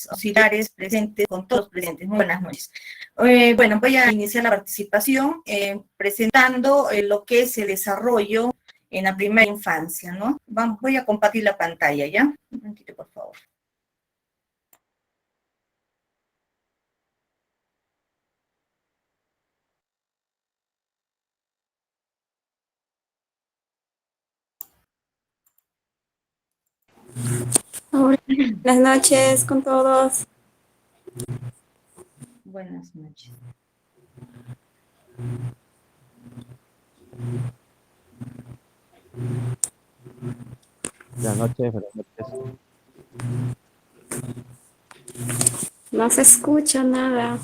auxiliares presentes, con todos presentes. Muy buenas noches. Bueno, voy a iniciar la participación presentando lo que es el desarrollo en la primera infancia, ¿no? Voy a compartir la pantalla, ¿ya? Un momentito, por favor. Buenas noches con todos. Buenas noches. Buenas noches, buenas noches. No se escucha nada.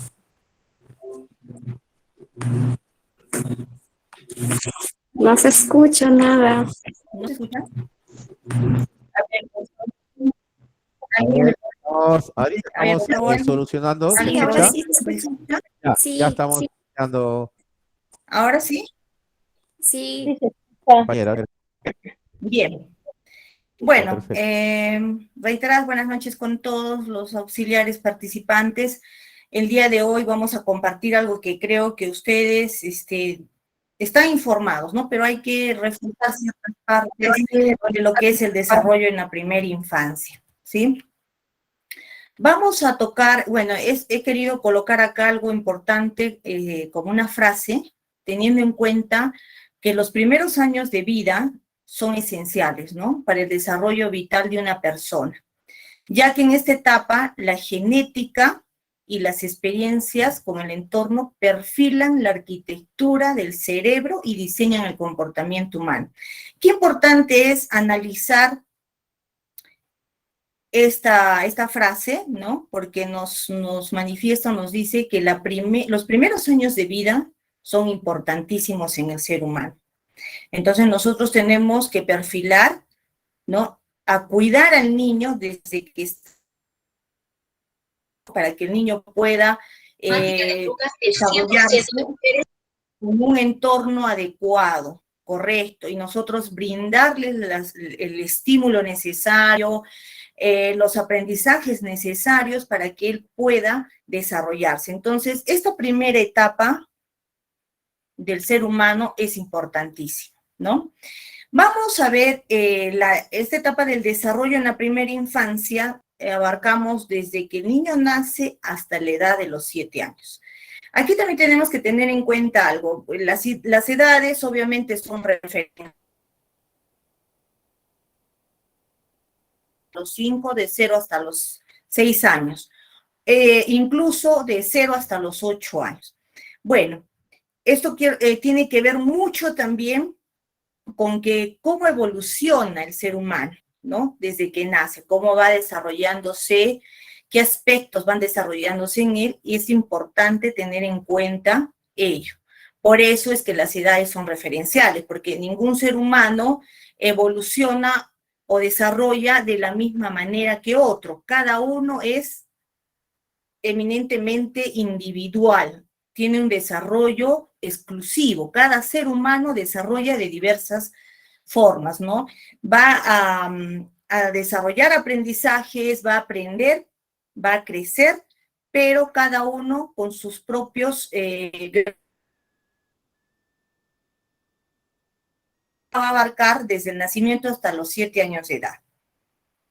No se escucha nada. ¿No se escucha? Ahorita estamos solucionando. ¿Se Sí, escucha? ahora sí se escucha. Ya, Sí, ya estamos sí. escuchando. ¿Ahora sí? Sí. Compañera, Bien. Bueno, perfecto. reiteradas buenas noches con todos los auxiliares participantes. El día de hoy vamos a compartir algo que creo que ustedes están informados, ¿no? Pero hay que refutar ciertas partes de lo que es el desarrollo en la primera infancia, ¿sí? Vamos a tocar, bueno, he querido colocar acá algo importante como una frase, teniendo en cuenta que los primeros años de vida son esenciales, ¿no? Para el desarrollo vital de una persona, ya que en esta etapa la genética y las experiencias con el entorno perfilan la arquitectura del cerebro y diseñan el comportamiento humano. Qué importante es analizar esta frase, ¿no? Porque nos manifiesta, nos dice que los primeros años de vida son importantísimos en el ser humano. Entonces nosotros tenemos que perfilar, ¿no? A cuidar al niño desde que para que el niño pueda desarrollarse en un entorno adecuado, correcto, y nosotros brindarles el estímulo necesario, los aprendizajes necesarios para que él pueda desarrollarse. Entonces, esta primera etapa del ser humano es importantísima, ¿no? Vamos a ver esta etapa del desarrollo en la primera infancia, abarcamos desde que el niño nace hasta la edad de los 7 años. Aquí también tenemos que tener en cuenta algo, las edades obviamente son referentes. Los 5, de 0 hasta los 6 años, incluso de 0 hasta los 8 años. Bueno, esto tiene que ver mucho también con que cómo evoluciona el ser humano, ¿no? Desde que nace, cómo va desarrollándose, qué aspectos van desarrollándose en él, y es importante tener en cuenta ello. Por eso es que las edades son referenciales, porque ningún ser humano evoluciona o desarrolla de la misma manera que otro. Cada uno es eminentemente individual, tiene un desarrollo exclusivo. Cada ser humano desarrolla de diversas formas, ¿no? Va a desarrollar aprendizajes, va a aprender, va a crecer, pero cada uno con sus propios va a abarcar desde el nacimiento hasta los 7 años de edad.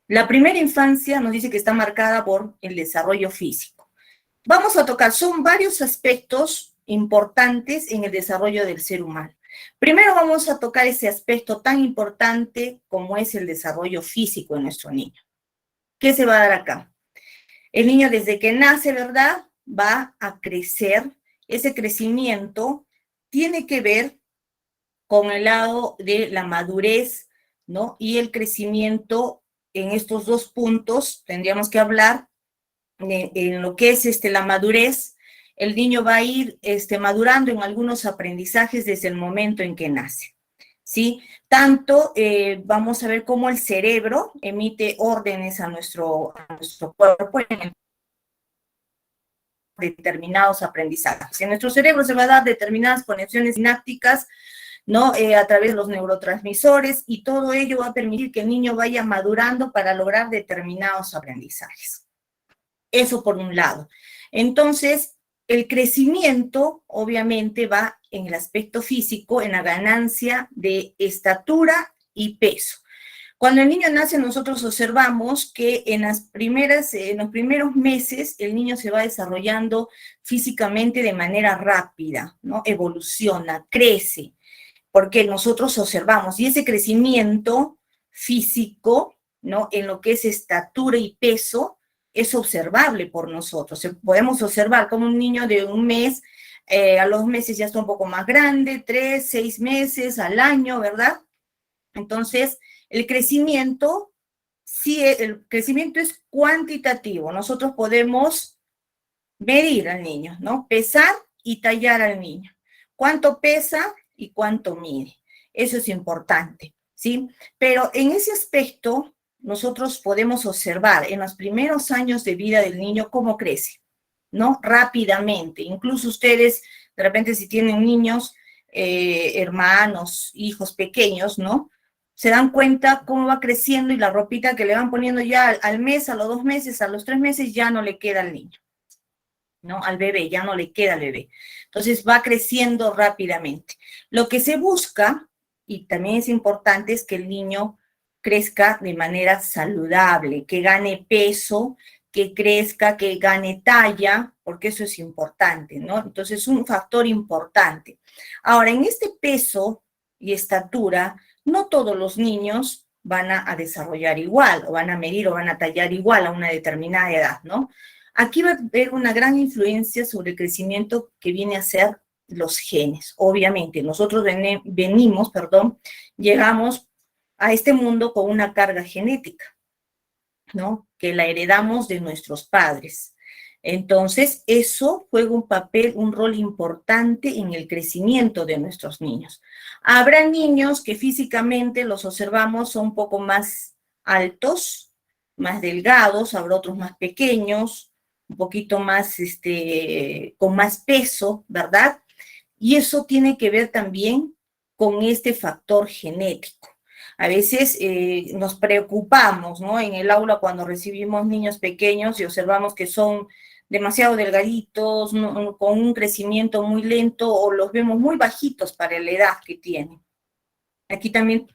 La primera infancia nos dice que está marcada por el desarrollo físico. Vamos a tocar, son varios aspectos importantes en el desarrollo del ser humano. Primero vamos a tocar ese aspecto tan importante como es el desarrollo físico en nuestro niño. ¿Qué se va a dar acá? El niño desde que nace, ¿verdad? Va a crecer. Ese crecimiento tiene que ver con el lado de la madurez, ¿no? Y el crecimiento en estos dos puntos tendríamos que hablar en lo que es la madurez. El niño va a ir madurando en algunos aprendizajes desde el momento en que nace, ¿sí? Tanto vamos a ver cómo el cerebro emite órdenes a nuestro cuerpo en determinados aprendizajes. En nuestro cerebro se va a dar determinadas conexiones sinápticas, ¿no? A través de los neurotransmisores, y todo ello va a permitir que el niño vaya madurando para lograr determinados aprendizajes. Eso por un lado. Entonces, el crecimiento obviamente va en el aspecto físico, en la ganancia de estatura y peso. Cuando el niño nace, nosotros observamos que en los primeros meses el niño se va desarrollando físicamente de manera rápida, ¿no? Evoluciona, crece, porque nosotros observamos, y ese crecimiento físico, ¿no? En lo que es estatura y peso, es observable por nosotros. Podemos observar como un niño de un mes, a los meses ya está un poco más grande, 3, 6 meses, al año, ¿verdad? Entonces, el crecimiento, sí, el crecimiento es cuantitativo. Nosotros podemos medir al niño, ¿no? Pesar y tallar al niño. ¿Cuánto pesa y cuánto mide? Eso es importante, ¿sí? Pero en ese aspecto, nosotros podemos observar en los primeros años de vida del niño cómo crece, ¿no? Rápidamente. Incluso ustedes, de repente, si tienen niños, hermanos, hijos pequeños, ¿no? Se dan cuenta cómo va creciendo y la ropita que le van poniendo ya al mes, a los 2 meses, a los 3 meses, ya no le queda al niño, ¿no? Al bebé, ya no le queda al bebé. Entonces va creciendo rápidamente. Lo que se busca, y también es importante, es que el niño crezca de manera saludable, que gane peso, que crezca, que gane talla, porque eso es importante, ¿no? Entonces es un factor importante. Ahora, en este peso y estatura, no todos los niños van a desarrollar igual, o van a medir o van a tallar igual a una determinada edad, ¿no? Aquí va a haber una gran influencia sobre el crecimiento que viene a ser los genes. Obviamente, nosotros llegamos a este mundo con una carga genética, ¿no? Que la heredamos de nuestros padres. Entonces, eso juega un rol importante en el crecimiento de nuestros niños. Habrá niños que físicamente los observamos son un poco más altos, más delgados, habrá otros más pequeños, un poquito más, con más peso, ¿verdad? Y eso tiene que ver también con este factor genético. A veces nos preocupamos, ¿no? En el aula cuando recibimos niños pequeños y observamos que son demasiado delgaditos, ¿no? Con un crecimiento muy lento, o los vemos muy bajitos para la edad que tienen. Aquí también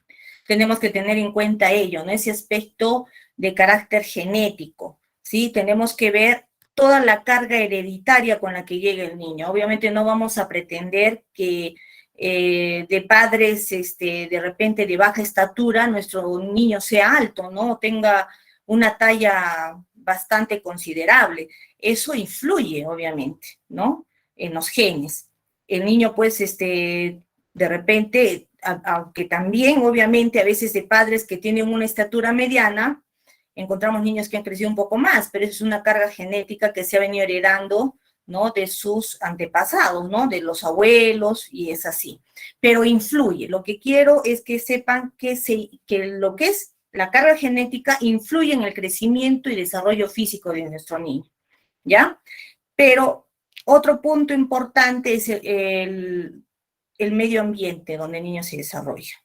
tenemos que tener en cuenta ello, ¿no? Ese aspecto de carácter genético, ¿sí? Tenemos que ver toda la carga hereditaria con la que llega el niño. Obviamente no vamos a pretender que de padres, de repente de baja estatura, nuestro niño sea alto, ¿no? Tenga una talla bastante considerable. Eso influye, obviamente, ¿no? En los genes. El niño, pues, de repente, aunque también, obviamente, a veces de padres que tienen una estatura mediana, encontramos niños que han crecido un poco más, pero es una carga genética que se ha venido heredando, ¿no? De sus antepasados, ¿no? De los abuelos, y es así. Pero influye. Lo que quiero es que sepan que lo que es la carga genética influye en el crecimiento y desarrollo físico de nuestro niño, ¿ya? Pero otro punto importante es el medio ambiente donde el niño se desarrolla.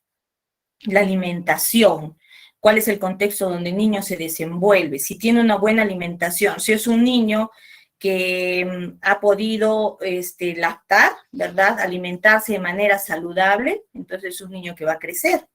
La alimentación. ¿Cuál es el contexto donde el niño se desenvuelve? Si tiene una buena alimentación, si es un niño que ha podido lactar, ¿verdad? Alimentarse de manera saludable, entonces es un niño que va a crecer,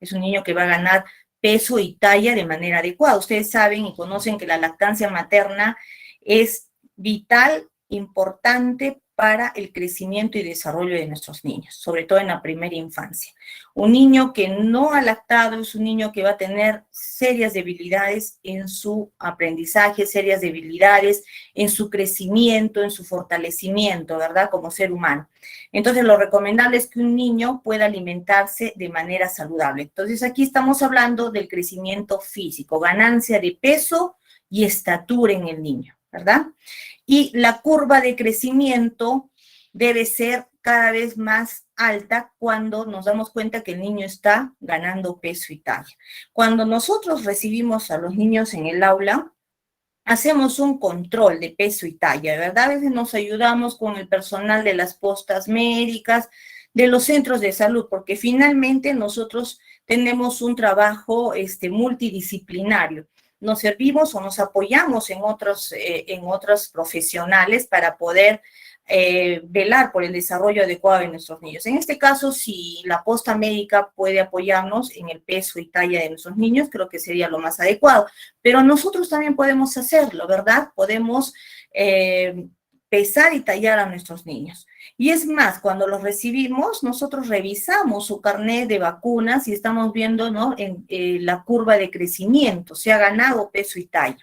es un niño que va a ganar peso y talla de manera adecuada. Ustedes saben y conocen que la lactancia materna es vital, importante para el crecimiento y desarrollo de nuestros niños, sobre todo en la primera infancia. Un niño que no ha lactado es un niño que va a tener serias debilidades en su aprendizaje, serias debilidades en su crecimiento, en su fortalecimiento, ¿verdad? Como ser humano. Entonces, lo recomendable es que un niño pueda alimentarse de manera saludable. Entonces, aquí estamos hablando del crecimiento físico, ganancia de peso y estatura en el niño, ¿verdad? Y la curva de crecimiento debe ser cada vez más alta cuando nos damos cuenta que el niño está ganando peso y talla. Cuando nosotros recibimos a los niños en el aula, hacemos un control de peso y talla, ¿verdad? A veces nos ayudamos con el personal de las postas médicas, de los centros de salud, porque finalmente nosotros tenemos un trabajo multidisciplinario. nos servimos o nos apoyamos en otros profesionales para poder velar por el desarrollo adecuado de nuestros niños. En este caso, si la posta médica puede apoyarnos en el peso y talla de nuestros niños, creo que sería lo más adecuado. Pero nosotros también podemos hacerlo, ¿verdad? Podemos pesar y tallar a nuestros niños. Y es más, cuando los recibimos, nosotros revisamos su carnet de vacunas y estamos viendo, ¿no?, en la curva de crecimiento, si ha ganado peso y talla.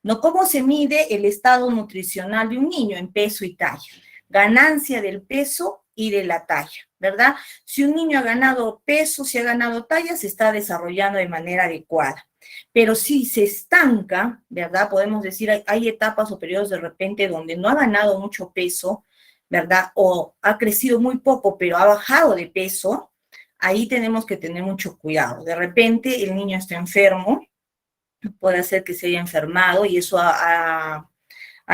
¿No? ¿Cómo se mide el estado nutricional de un niño en peso y talla? Ganancia del peso y de la talla, ¿verdad? Si un niño ha ganado peso, si ha ganado talla, se está desarrollando de manera adecuada. Pero si se estanca, ¿verdad? Podemos decir, hay etapas o periodos de repente donde no ha ganado mucho peso, ¿verdad? O ha crecido muy poco, pero ha bajado de peso, ahí tenemos que tener mucho cuidado. De repente el niño está enfermo, puede ser que se haya enfermado y eso ha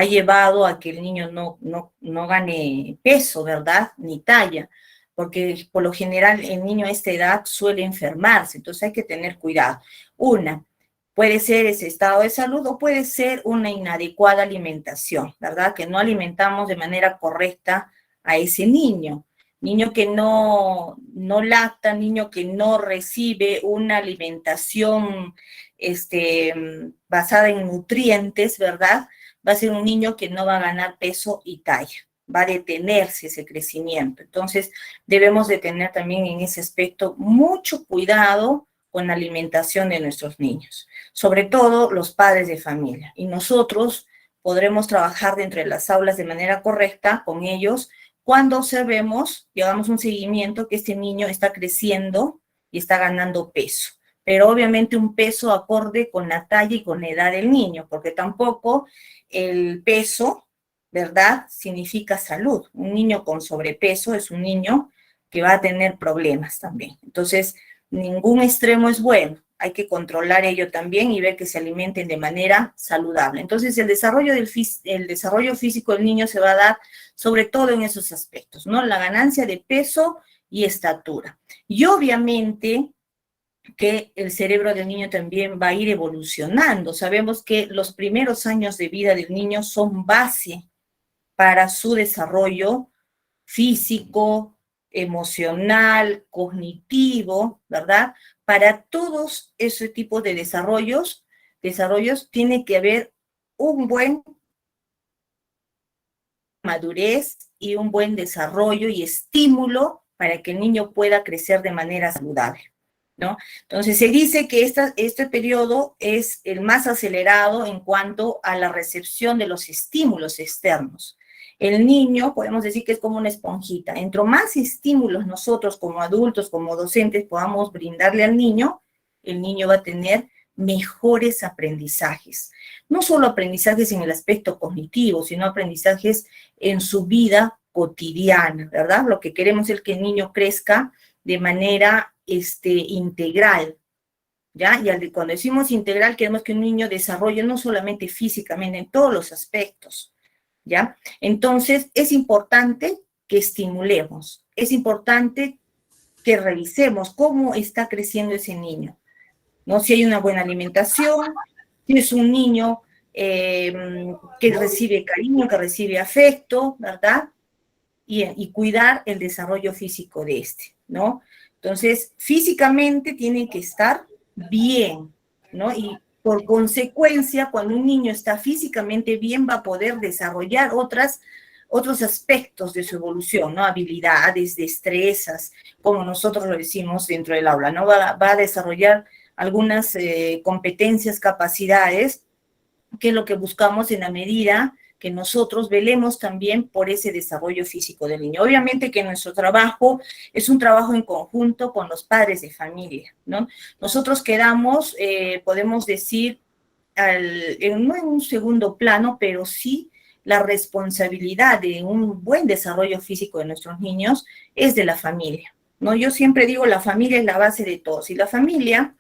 llevado a que el niño no gane peso, ¿verdad? Ni talla, porque por lo general el niño a esta edad suele enfermarse, entonces hay que tener cuidado. Puede ser ese estado de salud o puede ser una inadecuada alimentación, ¿verdad? Que no alimentamos de manera correcta a ese niño. Niño que no lacta, niño que no recibe una alimentación basada en nutrientes, ¿verdad? Va a ser un niño que no va a ganar peso y talla, va a detenerse ese crecimiento. Entonces, debemos de tener también en ese aspecto mucho cuidado con la alimentación de nuestros niños, sobre todo los padres de familia. Y nosotros podremos trabajar dentro de las aulas de manera correcta con ellos cuando observemos, llevamos un seguimiento que este niño está creciendo y está ganando peso. Pero obviamente un peso acorde con la talla y con la edad del niño, porque tampoco el peso, ¿verdad?, significa salud. Un niño con sobrepeso es un niño que va a tener problemas también. Entonces, ningún extremo es bueno. Hay que controlar ello también y ver que se alimenten de manera saludable. Entonces, el desarrollo físico del niño se va a dar sobre todo en esos aspectos, ¿no? La ganancia de peso y estatura. Y obviamente que el cerebro del niño también va a ir evolucionando. Sabemos que los primeros años de vida del niño son base para su desarrollo físico, emocional, cognitivo, ¿verdad? Para todos ese tipo de desarrollos tiene que haber un buen madurez y un buen desarrollo y estímulo para que el niño pueda crecer de manera saludable, ¿no? Entonces, se dice que este periodo es el más acelerado en cuanto a la recepción de los estímulos externos. El niño, podemos decir que es como una esponjita. Entre más estímulos nosotros como adultos, como docentes, podamos brindarle al niño, el niño va a tener mejores aprendizajes. No solo aprendizajes en el aspecto cognitivo, sino aprendizajes en su vida cotidiana, ¿verdad? Lo que queremos es que el niño crezca de manera integral, ¿ya? Y cuando decimos integral, queremos que un niño desarrolle no solamente físicamente, en todos los aspectos, ¿ya? Entonces, es importante que estimulemos, es importante que revisemos cómo está creciendo ese niño, ¿no? Si hay una buena alimentación, si es un niño que recibe cariño, que recibe afecto, ¿verdad? Y cuidar el desarrollo físico de ¿no? Entonces, físicamente tiene que estar bien, ¿no? Y por consecuencia, cuando un niño está físicamente bien, va a poder desarrollar otros aspectos de su evolución, ¿no? Habilidades, destrezas, como nosotros lo decimos dentro del aula, ¿no? Va a desarrollar algunas competencias, capacidades, que es lo que buscamos en la medida que nosotros velemos también por ese desarrollo físico del niño. Obviamente que nuestro trabajo es un trabajo en conjunto con los padres de familia, ¿no? Nosotros quedamos, podemos decir, no en un segundo plano, pero sí la responsabilidad de un buen desarrollo físico de nuestros niños es de la familia, ¿no? Yo siempre digo, la familia es la base de todo. Si la familia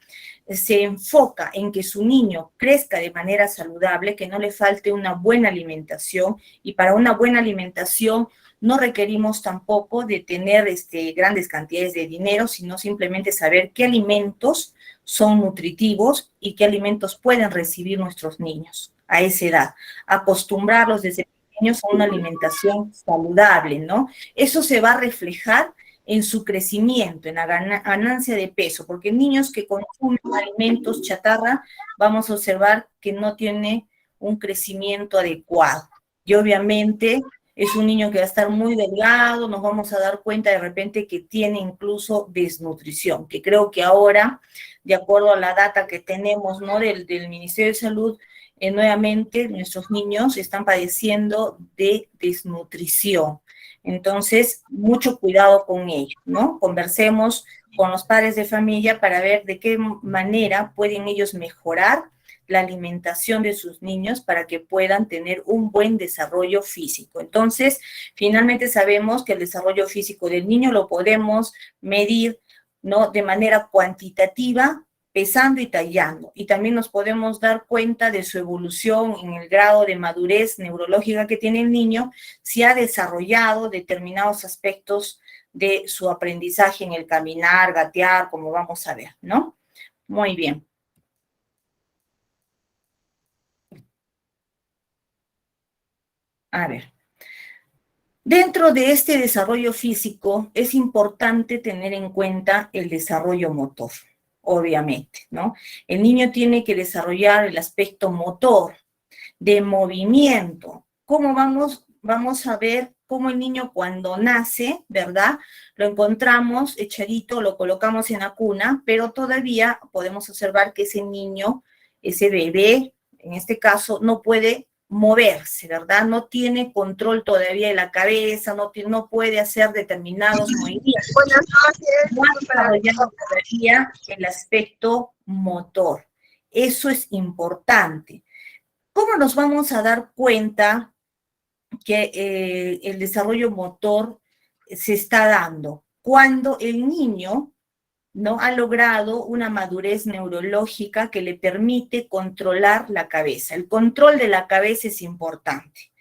se enfoca en que su niño crezca de manera saludable, que no le falte una buena alimentación, y para una buena alimentación No requerimos tampoco de tener grandes cantidades de dinero, sino simplemente saber qué alimentos son nutritivos y qué alimentos pueden recibir nuestros niños a esa edad. Acostumbrarlos desde pequeños a una alimentación saludable, ¿no? Eso se va a reflejar en su crecimiento, en la ganancia de peso, porque niños que consumen alimentos chatarra, vamos a observar que no tiene un crecimiento adecuado. Y obviamente es un niño que va a estar muy delgado, nos vamos a dar cuenta de repente que tiene incluso desnutrición, que creo que ahora, de acuerdo a la data que tenemos, ¿no?, del Ministerio de Salud, nuevamente nuestros niños están padeciendo de desnutrición. Entonces, mucho cuidado con ello, ¿no? Conversemos con los padres de familia para ver de qué manera pueden ellos mejorar la alimentación de sus niños para que puedan tener un buen desarrollo físico. Entonces, finalmente sabemos que el desarrollo físico del niño lo podemos medir, ¿no?, de manera cuantitativa, pesando y tallando. Y también nos podemos dar cuenta de su evolución en el grado de madurez neurológica que tiene el niño, si ha desarrollado determinados aspectos de su aprendizaje en el caminar, gatear, como vamos a ver, ¿no? Muy bien. A ver. Dentro de este desarrollo físico es importante tener en cuenta el desarrollo motor, obviamente, ¿no? El niño tiene que desarrollar el aspecto motor, de movimiento. ¿Cómo vamos a ver cómo el niño cuando nace, ¿verdad? Lo encontramos echadito, lo colocamos en la cuna, pero todavía podemos observar que ese niño, ese bebé, en este caso, no puede moverse, ¿verdad? No tiene control todavía de la cabeza, no puede hacer determinados movimientos. No ha desarrollado todavía el aspecto motor. Eso es importante. ¿Cómo nos vamos a dar cuenta que el desarrollo motor se está dando? Cuando el niño no ha logrado una madurez neurológica que le permite controlar la cabeza. El control de la cabeza es importante.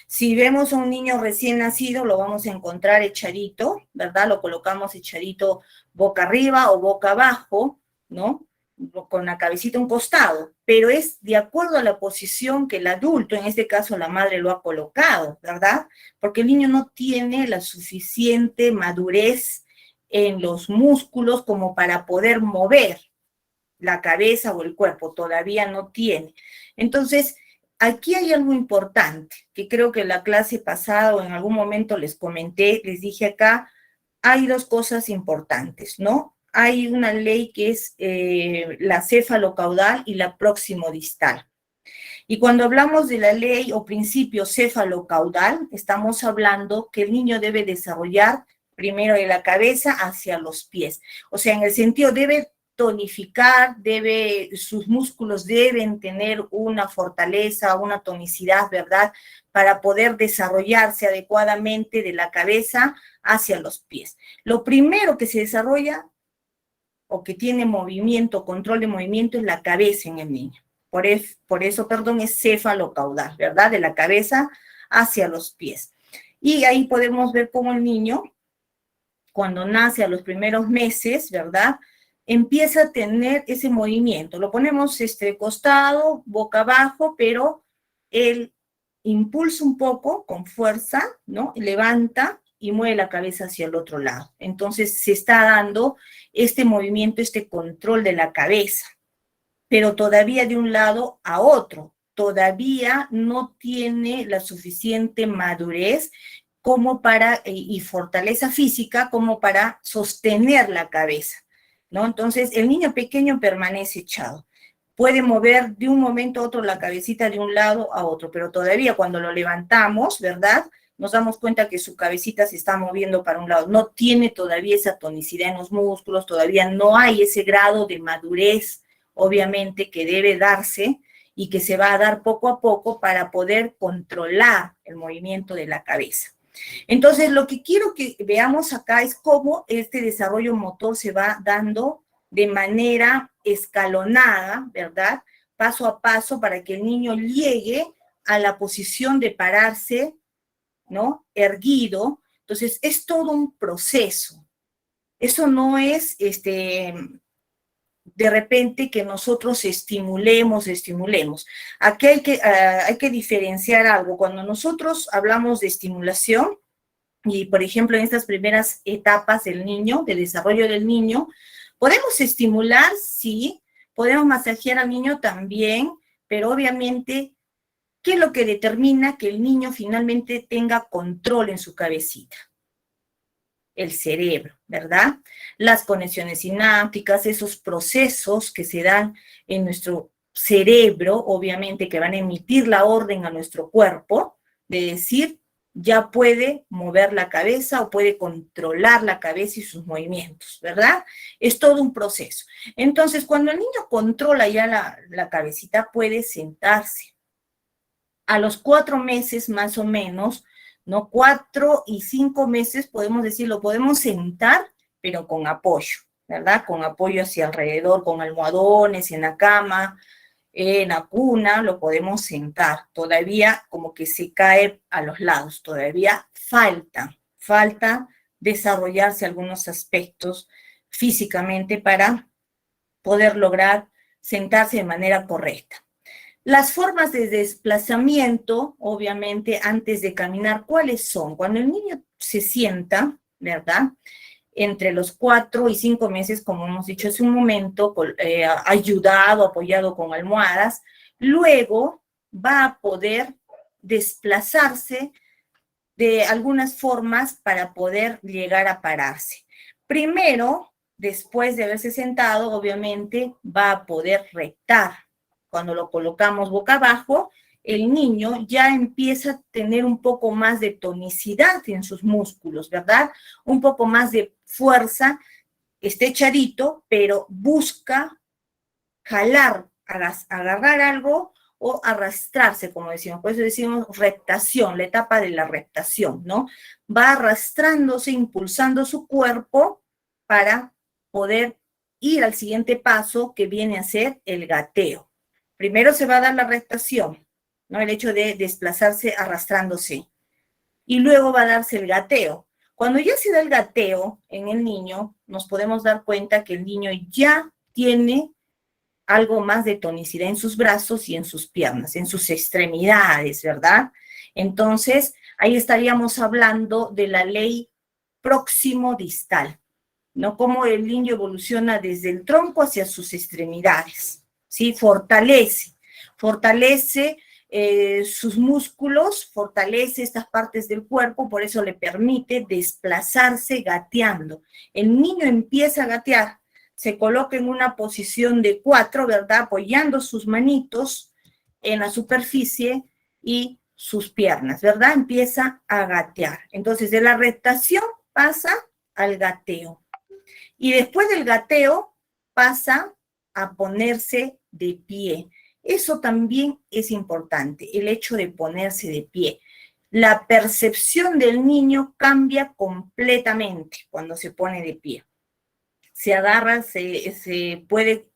Si vemos a un niño recién nacido, lo vamos a encontrar echadito, ¿verdad? Lo colocamos echadito boca arriba o boca abajo, ¿no?, con la cabecita a un costado, pero es de acuerdo a la posición que el adulto, en este caso la madre, lo ha colocado, ¿verdad? Porque el niño no tiene la suficiente madurez en los músculos como para poder mover la cabeza o el cuerpo, todavía no tiene. Entonces, aquí hay algo importante, que creo que en la clase pasada o en algún momento les comenté, les dije acá, hay dos cosas importantes, ¿no? Hay una ley que es la céfalo-caudal y la próximo-distal. Y cuando hablamos de la ley o principio céfalo-caudal, estamos hablando que el niño debe desarrollar primero de la cabeza hacia los pies. O sea, en el sentido debe tonificar, sus músculos deben tener una fortaleza, una tonicidad, ¿verdad?, para poder desarrollarse adecuadamente de la cabeza hacia los pies. Lo primero que se desarrolla o que tiene movimiento, control de movimiento, es la cabeza en el niño. Por eso, es céfalo-caudal, ¿verdad? De la cabeza hacia los pies. Y ahí podemos ver cómo el niño, cuando nace a los primeros meses, ¿verdad?, empieza a tener ese movimiento. Lo ponemos costado, boca abajo, pero él impulsa un poco con fuerza, ¿no? Levanta y mueve la cabeza hacia el otro lado. Entonces se está dando este movimiento, este control de la cabeza, pero todavía de un lado a otro. Todavía no tiene la suficiente madurez como para, y fortaleza física como para sostener la cabeza, ¿no? Entonces el niño pequeño permanece echado. Puede mover de un momento a otro la cabecita de un lado a otro, pero todavía cuando lo levantamos, ¿verdad?, nos damos cuenta que su cabecita se está moviendo para un lado. No tiene todavía esa tonicidad en los músculos, todavía no hay ese grado de madurez, obviamente, que debe darse y que se va a dar poco a poco para poder controlar el movimiento de la cabeza. Entonces, lo que quiero que veamos acá es cómo este desarrollo motor se va dando de manera escalonada, ¿verdad?, paso a paso, para que el niño llegue a la posición de pararse ¿no? Erguido. Entonces, es todo un proceso. Eso no es, de repente que nosotros estimulemos. Aquí hay que diferenciar algo. Cuando nosotros hablamos de estimulación, y por ejemplo en estas primeras etapas del niño, del desarrollo del niño, podemos estimular, sí, podemos masajear al niño también, pero obviamente, ¿qué es lo que determina que el niño finalmente tenga control en su cabecita? El cerebro, ¿verdad? Las conexiones sinápticas, esos procesos que se dan en nuestro cerebro, obviamente que van a emitir la orden a nuestro cuerpo de decir, ya puede mover la cabeza o puede controlar la cabeza y sus movimientos, ¿verdad? Es todo un proceso. Entonces, cuando el niño controla ya la cabecita, puede sentarse. A los 4 meses más o menos, ¿no? 4 y 5 meses, podemos decir, lo podemos sentar, pero con apoyo, ¿verdad? Con apoyo hacia alrededor, con almohadones, en la cama, en la cuna, lo podemos sentar. Todavía como que se cae a los lados, todavía falta desarrollarse algunos aspectos físicamente para poder lograr sentarse de manera correcta. Las formas de desplazamiento, obviamente, antes de caminar, ¿cuáles son? Cuando el niño se sienta, ¿verdad? Entre los 4 y 5 meses, como hemos dicho hace un momento, apoyado con almohadas, luego va a poder desplazarse de algunas formas para poder llegar a pararse. Primero, después de haberse sentado, obviamente, va a poder rectar. Cuando lo colocamos boca abajo, el niño ya empieza a tener un poco más de tonicidad en sus músculos, ¿verdad? Un poco más de fuerza, está echadito, pero busca jalar, agarrar algo o arrastrarse, como decimos. Por eso decimos reptación, la etapa de la reptación, ¿no? Va arrastrándose, impulsando su cuerpo para poder ir al siguiente paso, que viene a ser el gateo. Primero se va a dar la reptación, ¿no? El hecho de desplazarse arrastrándose. Y luego va a darse el gateo. Cuando ya se da el gateo en el niño, nos podemos dar cuenta que el niño ya tiene algo más de tonicidad en sus brazos y en sus piernas, en sus extremidades, ¿verdad? Entonces, ahí estaríamos hablando de la ley próximo-distal, ¿no? Cómo el niño evoluciona desde el tronco hacia sus extremidades, ¿sí? Fortalece sus músculos, fortalece estas partes del cuerpo, por eso le permite desplazarse gateando. El niño empieza a gatear, se coloca en una posición de 4, ¿verdad? Apoyando sus manitos en la superficie y sus piernas, ¿verdad? Empieza a gatear. Entonces, de la reptación pasa al gateo. Y después del gateo pasa a ponerse de pie. Eso también es importante, el hecho de ponerse de pie. La percepción del niño cambia completamente cuando se pone de pie. Se agarra, se puede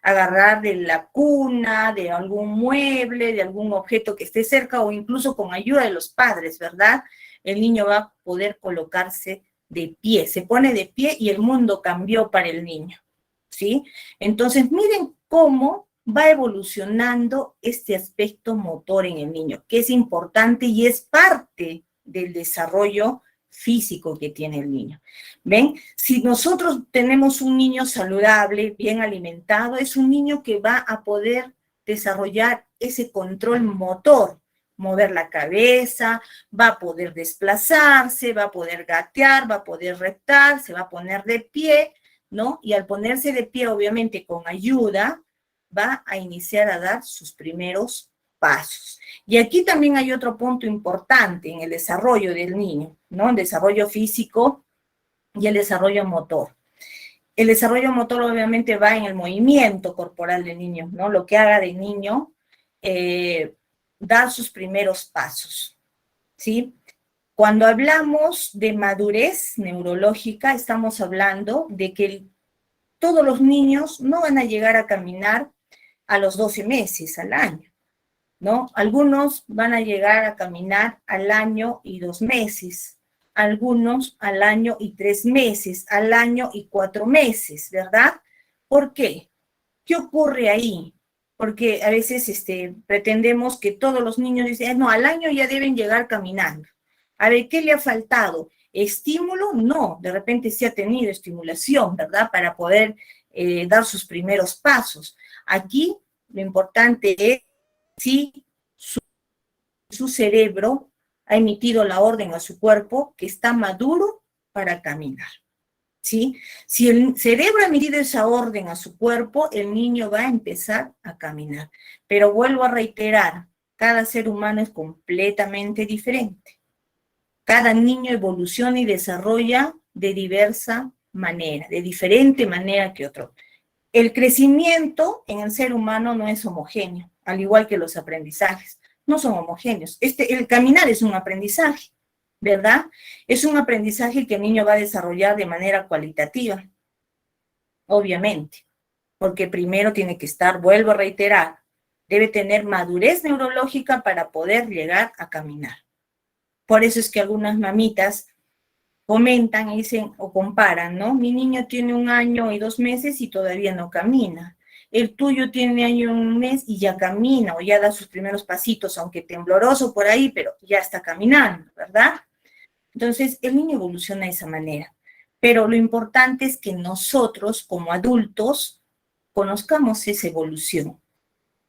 agarrar de la cuna, de algún mueble, de algún objeto que esté cerca o incluso con ayuda de los padres, ¿verdad? El niño va a poder colocarse de pie, se pone de pie y el mundo cambió para el niño, ¿sí? Entonces, miren cómo va evolucionando este aspecto motor en el niño, que es importante y es parte del desarrollo físico que tiene el niño. ¿Ven? Si nosotros tenemos un niño saludable, bien alimentado, es un niño que va a poder desarrollar ese control motor, mover la cabeza, va a poder desplazarse, va a poder gatear, va a poder reptar, se va a poner de pie, ¿no? Y al ponerse de pie, obviamente con ayuda, va a iniciar a dar sus primeros pasos. Y aquí también hay otro punto importante en el desarrollo del niño, ¿no? El desarrollo físico y el desarrollo motor. El desarrollo motor obviamente va en el movimiento corporal del niño, ¿no? Lo que haga de niño, dar sus primeros pasos, ¿sí? Cuando hablamos de madurez neurológica, estamos hablando de que todos los niños no van a llegar a caminar a los 12 meses al año, ¿no? Algunos van a llegar a caminar al año y 2 meses, algunos al año y 3 meses, al año y 4 meses, ¿verdad? ¿Por qué? ¿Qué ocurre ahí? Porque a veces pretendemos que todos los niños dicen, no, al año ya deben llegar caminando. A ver, ¿qué le ha faltado? ¿Estímulo? No, de repente sí ha tenido estimulación, ¿verdad? Para poder dar sus primeros pasos. Aquí lo importante es si su cerebro ha emitido la orden a su cuerpo que está maduro para caminar. ¿Sí? Si el cerebro ha emitido esa orden a su cuerpo, el niño va a empezar a caminar. Pero vuelvo a reiterar, cada ser humano es completamente diferente. Cada niño evoluciona y desarrolla de diversa manera, de diferente manera que otro. El crecimiento en el ser humano no es homogéneo, al igual que los aprendizajes. No son homogéneos. El caminar es un aprendizaje, ¿verdad? Es un aprendizaje que el niño va a desarrollar de manera cualitativa, obviamente, porque primero tiene que estar, vuelvo a reiterar, debe tener madurez neurológica para poder llegar a caminar. Por eso es que algunas mamitas comentan y dicen o comparan, ¿no? Mi niño tiene 1 año y 2 meses y todavía no camina. El tuyo tiene 1 año y 1 mes y ya camina o ya da sus primeros pasitos, aunque tembloroso por ahí, pero ya está caminando, ¿verdad? Entonces, el niño evoluciona de esa manera. Pero lo importante es que nosotros, como adultos, conozcamos esa evolución.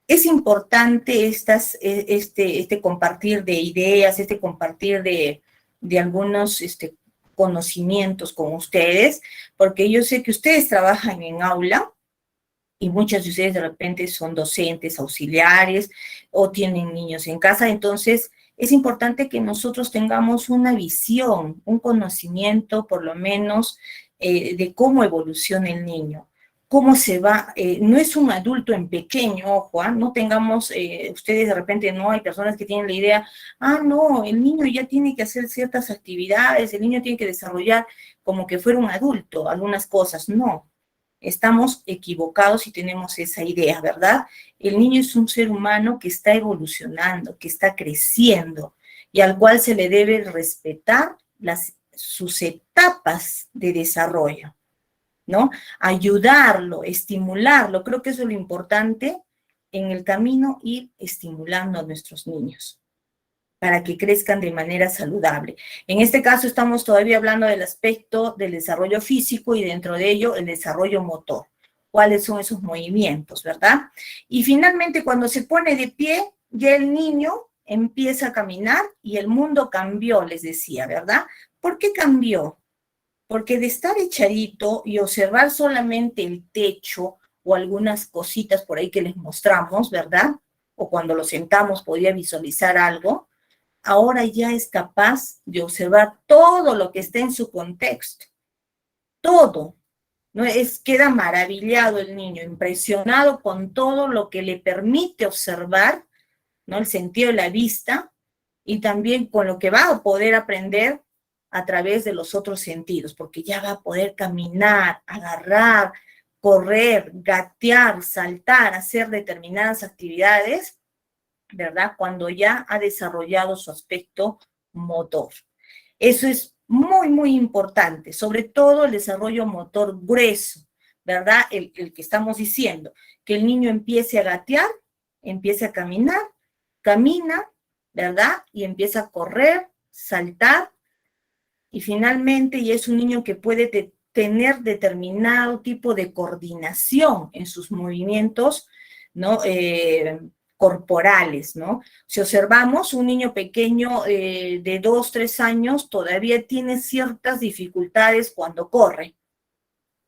Es importante este compartir de ideas, este compartir de algunos conocimientos con ustedes, porque yo sé que ustedes trabajan en aula y muchos de ustedes de repente son docentes, auxiliares o tienen niños en casa, entonces es importante que nosotros tengamos una visión, un conocimiento por lo menos de cómo evoluciona el niño. Cómo se va, no es un adulto en pequeño, ojo, no tengamos, ustedes de repente no, hay personas que tienen la idea, no, el niño ya tiene que hacer ciertas actividades, el niño tiene que desarrollar como que fuera un adulto, algunas cosas, no, estamos equivocados si tenemos esa idea, ¿verdad? El niño es un ser humano que está evolucionando, que está creciendo y al cual se le debe respetar sus etapas de desarrollo, ¿no? Ayudarlo, estimularlo, creo que eso es lo importante en el camino, ir estimulando a nuestros niños para que crezcan de manera saludable. En este caso estamos todavía hablando del aspecto del desarrollo físico y dentro de ello el desarrollo motor. ¿Cuáles son esos movimientos, verdad? Y finalmente cuando se pone de pie, ya el niño empieza a caminar y el mundo cambió, les decía, ¿verdad? ¿Por qué cambió? Porque de estar echadito y observar solamente el techo o algunas cositas por ahí que les mostramos, ¿verdad? O cuando lo sentamos podía visualizar algo, ahora ya es capaz de observar todo lo que está en su contexto. Todo. ¿No? Queda maravillado el niño, impresionado con todo lo que le permite observar, ¿no? El sentido de la vista y también con lo que va a poder aprender a través de los otros sentidos, porque ya va a poder caminar, agarrar, correr, gatear, saltar, hacer determinadas actividades, ¿verdad? Cuando ya ha desarrollado su aspecto motor. Eso es muy, muy importante, sobre todo el desarrollo motor grueso, ¿verdad? El que estamos diciendo, que el niño empiece a gatear, empiece a caminar, camina, ¿verdad? Y empieza a correr, saltar, y finalmente ya es un niño que puede tener determinado tipo de coordinación en sus movimientos, ¿no? Corporales, ¿no? Si observamos, un niño pequeño de 2, 3 años todavía tiene ciertas dificultades cuando corre,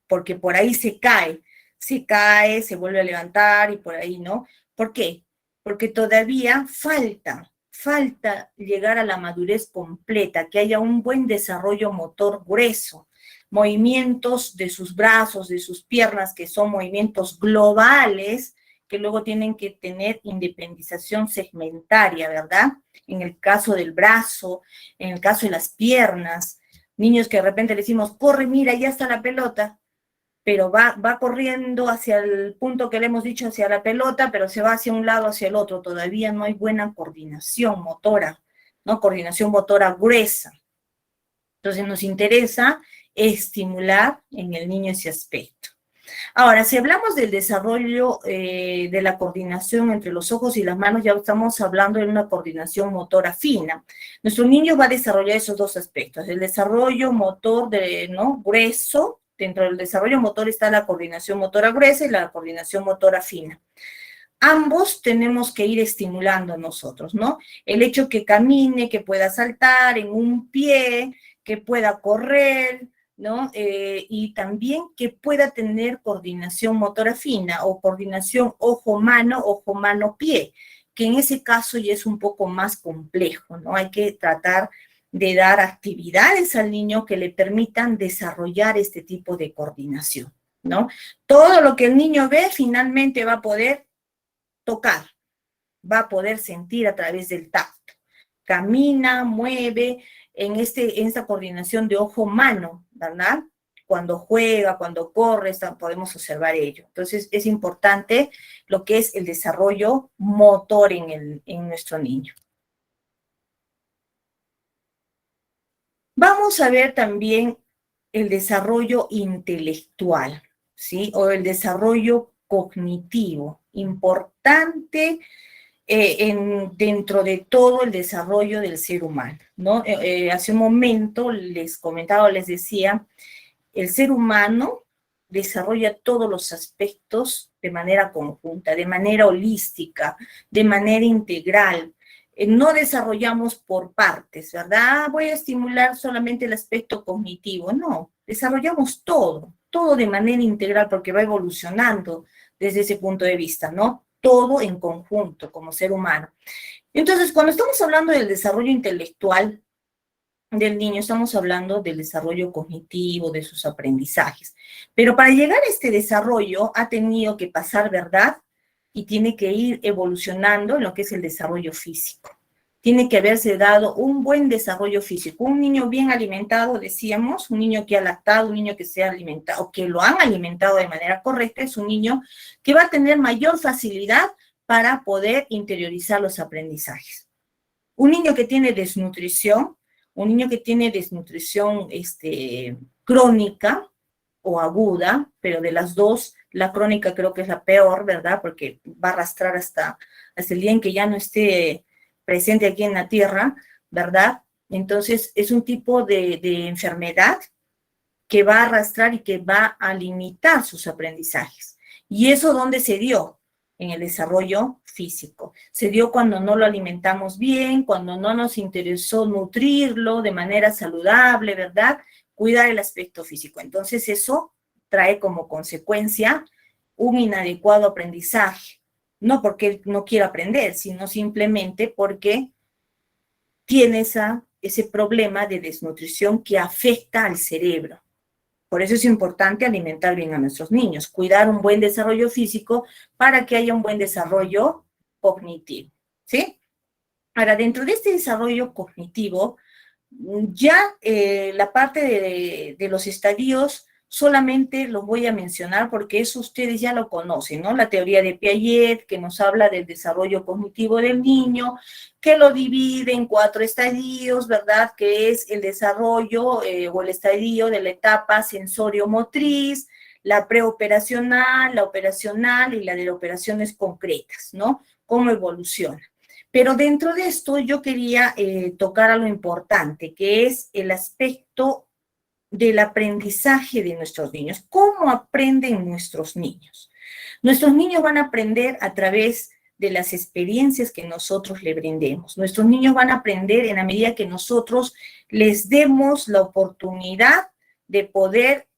porque por ahí se cae, se vuelve a levantar y por ahí, ¿no? ¿Por qué? Porque todavía falta llegar a la madurez completa, que haya un buen desarrollo motor grueso, movimientos de sus brazos, de sus piernas, que son movimientos globales, que luego tienen que tener independización segmentaria, ¿verdad? En el caso del brazo, en el caso de las piernas, niños que de repente le decimos, corre, mira, ya está la pelota, pero va corriendo hacia el punto que le hemos dicho, hacia la pelota, pero se va hacia un lado, hacia el otro. Todavía no hay buena coordinación motora, ¿no? Coordinación motora gruesa. Entonces nos interesa estimular en el niño ese aspecto. Ahora, si hablamos del desarrollo de la coordinación entre los ojos y las manos, ya estamos hablando de una coordinación motora fina. Nuestro niño va a desarrollar esos dos aspectos, el desarrollo motor grueso. Dentro del desarrollo motor está la coordinación motora gruesa y la coordinación motora fina. Ambos tenemos que ir estimulando nosotros, ¿no? El hecho que camine, que pueda saltar en un pie, que pueda correr, ¿no? Y también que pueda tener coordinación motora fina o coordinación ojo-mano, pie, que en ese caso ya es un poco más complejo, ¿no? Hay que tratar de dar actividades al niño que le permitan desarrollar este tipo de coordinación, ¿no? Todo lo que el niño ve finalmente va a poder tocar, va a poder sentir a través del tacto. Camina, mueve en esta coordinación de ojo-mano, ¿verdad? Cuando juega, cuando corre, podemos observar ello. Entonces, es importante lo que es el desarrollo motor en nuestro niño. Vamos a ver también el desarrollo intelectual, ¿sí? O el desarrollo cognitivo, importante dentro de todo el desarrollo del ser humano, ¿no? Hace un momento les comentaba, les decía, el ser humano desarrolla todos los aspectos de manera conjunta, de manera holística, de manera integral. No desarrollamos por partes, ¿verdad? Voy a estimular solamente el aspecto cognitivo. No, desarrollamos todo de manera integral porque va evolucionando desde ese punto de vista, ¿no? Todo en conjunto como ser humano. Entonces, cuando estamos hablando del desarrollo intelectual del niño, estamos hablando del desarrollo cognitivo, de sus aprendizajes. Pero para llegar a este desarrollo ha tenido que pasar, ¿verdad? Y tiene que ir evolucionando en lo que es el desarrollo físico. Tiene que haberse dado un buen desarrollo físico. Un niño bien alimentado, decíamos, un niño que ha lactado, un niño que se ha alimentado, que lo han alimentado de manera correcta, es un niño que va a tener mayor facilidad para poder interiorizar los aprendizajes. Un niño que tiene desnutrición, crónica o aguda, pero de las dos, la crónica creo que es la peor, ¿verdad? Porque va a arrastrar hasta el día en que ya no esté presente aquí en la Tierra, ¿verdad? Entonces, es un tipo de enfermedad que va a arrastrar y que va a limitar sus aprendizajes. ¿Y eso dónde se dio? En el desarrollo físico. Se dio cuando no lo alimentamos bien, cuando no nos interesó nutrirlo de manera saludable, ¿verdad? Cuidar el aspecto físico. Entonces, eso trae como consecuencia un inadecuado aprendizaje. No porque él no quiera aprender, sino simplemente porque tiene ese problema de desnutrición que afecta al cerebro. Por eso es importante alimentar bien a nuestros niños, cuidar un buen desarrollo físico para que haya un buen desarrollo cognitivo, ¿sí? Ahora, dentro de este desarrollo cognitivo, ya la parte de los estadios solamente los voy a mencionar porque eso ustedes ya lo conocen, ¿no? La teoría de Piaget, que nos habla del desarrollo cognitivo del niño, que lo divide en 4 estadios, ¿verdad? Que es el desarrollo o el estadio de la etapa sensorio-motriz, la preoperacional, la operacional y la de operaciones concretas, ¿no? Cómo evoluciona. Pero dentro de esto yo quería tocar algo importante, que es el aspecto del aprendizaje de nuestros niños. ¿Cómo aprenden nuestros niños? Nuestros niños van a aprender a través de las experiencias que nosotros le brindemos. Nuestros niños van a aprender en la medida que nosotros les demos la oportunidad de poder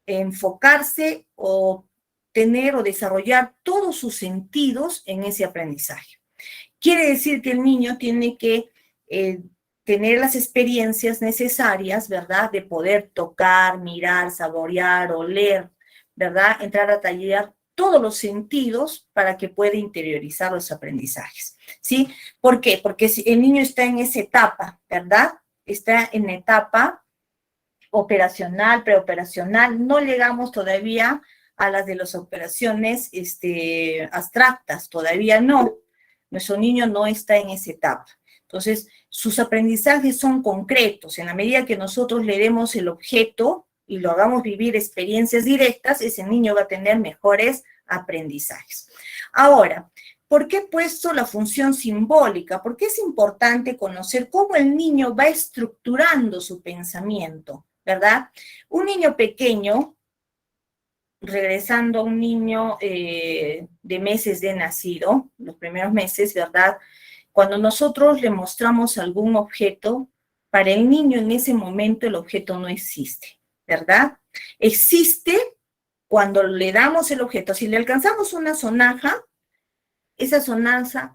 enfocarse o tener o desarrollar todos sus sentidos en ese aprendizaje. Quiere decir que el niño tiene que tener las experiencias necesarias, ¿verdad? De poder tocar, mirar, saborear, oler, ¿verdad? Entrar a tallar todos los sentidos para que pueda interiorizar los aprendizajes, ¿sí? ¿Por qué? Porque si el niño está en esa etapa, ¿verdad? Está en la etapa operacional, preoperacional, no llegamos todavía a las de las operaciones abstractas, todavía no. Nuestro niño no está en esa etapa. Entonces, sus aprendizajes son concretos. En la medida que nosotros le demos el objeto y lo hagamos vivir experiencias directas, ese niño va a tener mejores aprendizajes. Ahora, ¿por qué he puesto la función simbólica? Porque es importante conocer cómo el niño va estructurando su pensamiento, ¿verdad? Un niño pequeño, regresando a un niño de meses de nacido, los primeros meses, ¿verdad? Cuando nosotros le mostramos algún objeto, para el niño en ese momento el objeto no existe, ¿verdad? Existe cuando le damos el objeto. Si le alcanzamos una sonaja, esa sonaja,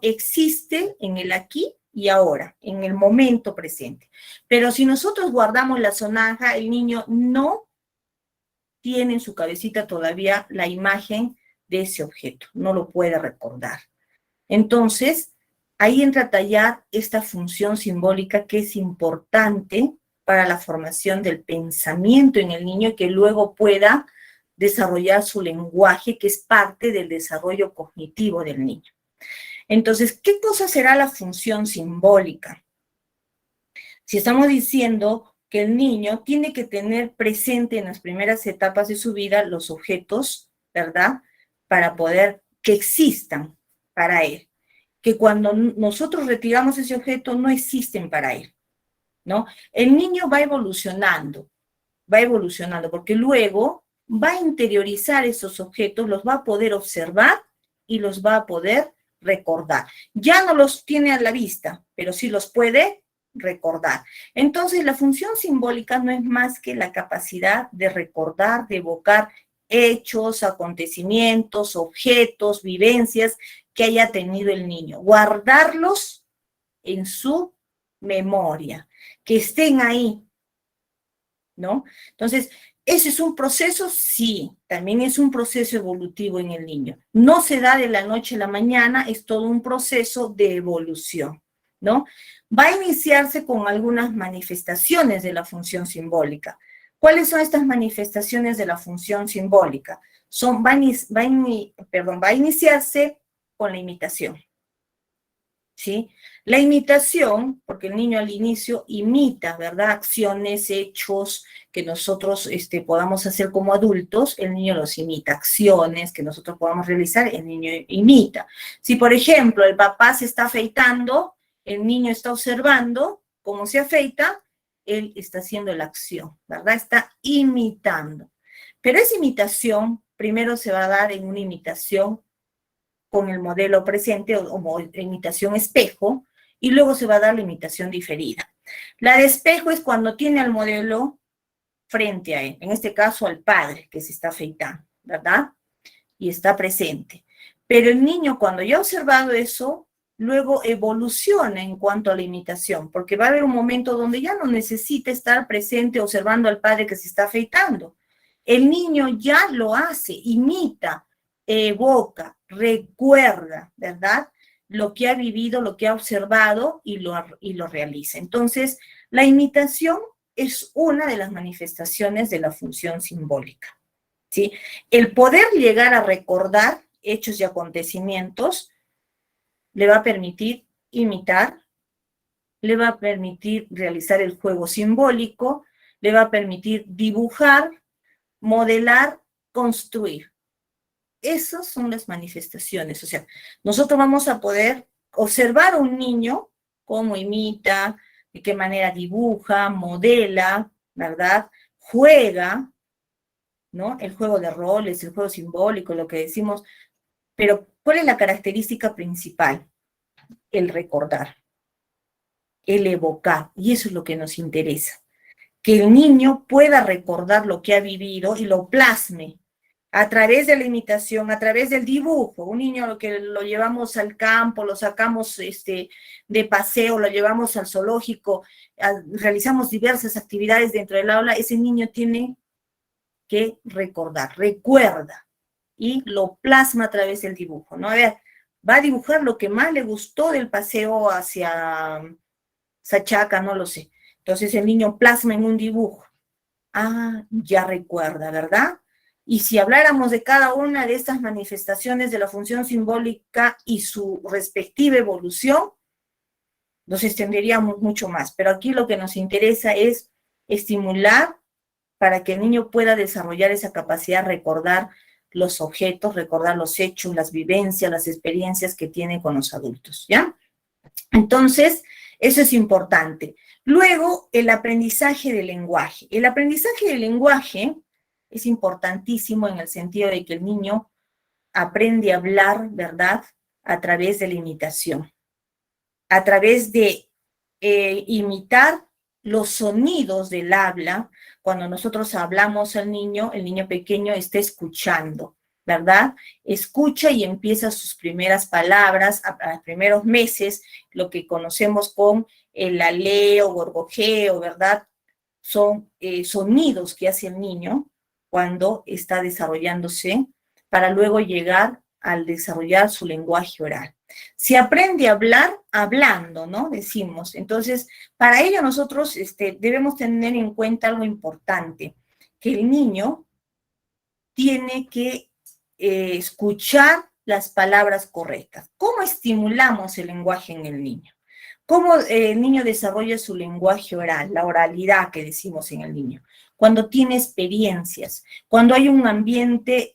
existe en el aquí y ahora, en el momento presente. Pero si nosotros guardamos la sonaja, el niño no tiene en su cabecita todavía la imagen de ese objeto, no lo puede recordar. Entonces, ahí entra a tallar esta función simbólica que es importante para la formación del pensamiento en el niño y que luego pueda desarrollar su lenguaje, que es parte del desarrollo cognitivo del niño. Entonces, ¿qué cosa será la función simbólica? Si estamos diciendo que el niño tiene que tener presente en las primeras etapas de su vida los objetos, ¿verdad? Para poder que existan para él. Que cuando nosotros retiramos ese objeto no existen para él, ¿no? El niño va evolucionando, porque luego va a interiorizar esos objetos, los va a poder observar y los va a poder recordar. Ya no los tiene a la vista, pero sí los puede recordar. Entonces, la función simbólica no es más que la capacidad de recordar, de evocar hechos, acontecimientos, objetos, vivencias que haya tenido el niño. Guardarlos en su memoria, que estén ahí, ¿no? Entonces, ¿ese es un proceso? Sí, también es un proceso evolutivo en el niño. No se da de la noche a la mañana, es todo un proceso de evolución, ¿no? Va a iniciarse con algunas manifestaciones de la función simbólica. ¿Cuáles son estas manifestaciones de la función simbólica? Va a iniciarse con la imitación, ¿sí? La imitación, porque el niño al inicio imita, ¿verdad? Acciones, hechos que nosotros podamos hacer como adultos, el niño los imita. Acciones que nosotros podamos realizar, el niño imita. Si, por ejemplo, el papá se está afeitando, el niño está observando cómo se afeita, él está haciendo la acción, ¿verdad? Está imitando. Pero esa imitación primero se va a dar en una imitación con el modelo presente o imitación espejo, y luego se va a dar la imitación diferida. La de espejo es cuando tiene al modelo frente a él, en este caso al padre que se está afeitando, ¿verdad? Y está presente. Pero el niño, cuando ya ha observado eso, luego evoluciona en cuanto a la imitación, porque va a haber un momento donde ya no necesita estar presente observando al padre que se está afeitando. El niño ya lo hace, imita, evoca, recuerda, ¿verdad? Lo que ha vivido, lo que ha observado y lo realiza. Entonces, la imitación es una de las manifestaciones de la función simbólica, ¿sí? El poder llegar a recordar hechos y acontecimientos le va a permitir imitar, le va a permitir realizar el juego simbólico, le va a permitir dibujar, modelar, construir. Esas son las manifestaciones. O sea, nosotros vamos a poder observar a un niño cómo imita, de qué manera dibuja, modela, ¿verdad? Juega, ¿no? El juego de roles, el juego simbólico, lo que decimos. Pero, ¿cuál es la característica principal? El recordar, el evocar. Y eso es lo que nos interesa. Que el niño pueda recordar lo que ha vivido y lo plasme a través de la imitación, a través del dibujo. Un niño que lo llevamos al campo, lo sacamos de paseo, lo llevamos al zoológico, realizamos diversas actividades dentro del aula, ese niño tiene que recordar, recuerda, y lo plasma a través del dibujo, ¿no? A ver, va a dibujar lo que más le gustó del paseo hacia Sachaca, no lo sé. Entonces el niño plasma en un dibujo. Ah, ya recuerda, ¿verdad? Y si habláramos de cada una de estas manifestaciones de la función simbólica y su respectiva evolución, nos extenderíamos mucho más. Pero aquí lo que nos interesa es estimular para que el niño pueda desarrollar esa capacidad de recordar los objetos, recordar los hechos, las vivencias, las experiencias que tiene con los adultos, ¿ya? Entonces, eso es importante. Luego, el aprendizaje del lenguaje. El aprendizaje del lenguaje es importantísimo en el sentido de que el niño aprende a hablar, ¿verdad?, a través de la imitación, a través de imitar los sonidos del habla. Cuando nosotros hablamos al niño, el niño pequeño está escuchando, ¿verdad? Escucha y empieza sus primeras palabras, a los primeros meses, lo que conocemos con el aleo, gorgojeo, ¿verdad? Son sonidos que hace el niño cuando está desarrollándose para luego llegar al desarrollar su lenguaje oral. Se aprende a hablar hablando, ¿no? Decimos. Entonces, para ello nosotros debemos tener en cuenta algo importante, que el niño tiene que escuchar las palabras correctas. ¿Cómo estimulamos el lenguaje en el niño? ¿Cómo el niño desarrolla su lenguaje oral, la oralidad que decimos en el niño? Cuando tiene experiencias, cuando hay un ambiente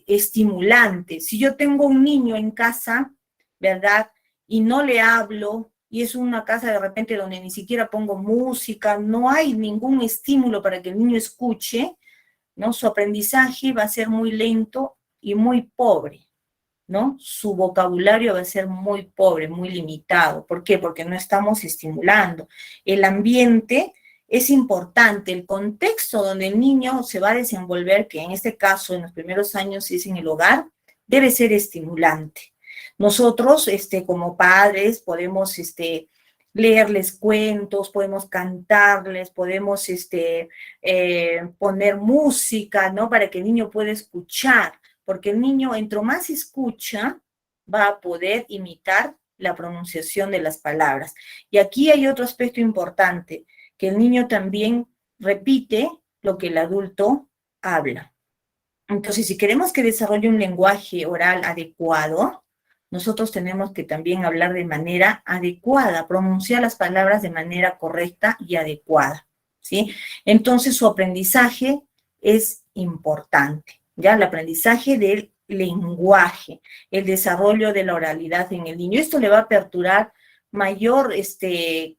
estimulante. Si yo tengo un niño en casa, ¿verdad?, y no le hablo, y es una casa de repente donde ni siquiera pongo música, no hay ningún estímulo para que el niño escuche, ¿no? Su aprendizaje va a ser muy lento y muy pobre, ¿no? Su vocabulario va a ser muy pobre, muy limitado. ¿Por qué? Porque no estamos estimulando. El ambiente es importante, el contexto donde el niño se va a desenvolver, que en este caso en los primeros años es en el hogar, debe ser estimulante. Nosotros, como padres, podemos leerles cuentos, podemos cantarles, podemos poner música, ¿no? Para que el niño pueda escuchar, porque el niño, entre más escucha, va a poder imitar la pronunciación de las palabras. Y aquí hay otro aspecto importante, que el niño también repite lo que el adulto habla. Entonces, si queremos que desarrolle un lenguaje oral adecuado, nosotros tenemos que también hablar de manera adecuada, pronunciar las palabras de manera correcta y adecuada, ¿sí? Entonces, su aprendizaje es importante, ¿ya? El aprendizaje del lenguaje, el desarrollo de la oralidad en el niño. Esto le va a aperturar mayor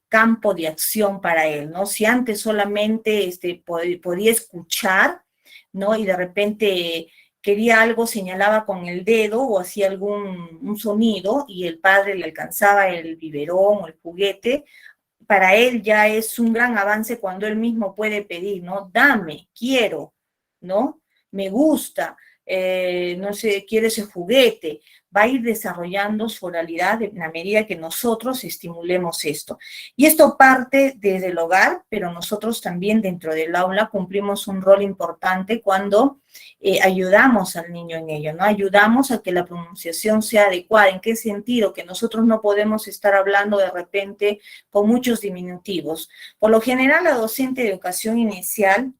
campo de acción para él, ¿no? Si antes solamente podía escuchar, ¿no? Y de repente quería algo, señalaba con el dedo o hacía un sonido y el padre le alcanzaba el biberón o el juguete, para él ya es un gran avance cuando él mismo puede pedir, ¿no? Dame, quiero, ¿no? Me gusta, no sé, quiere ese juguete. Va a ir desarrollando su oralidad en la medida que nosotros estimulemos esto. Y esto parte desde el hogar, pero nosotros también dentro del aula cumplimos un rol importante cuando ayudamos al niño en ello, ¿no? Ayudamos a que la pronunciación sea adecuada. ¿En qué sentido? Que nosotros no podemos estar hablando de repente con muchos diminutivos. Por lo general, la docente de educación inicial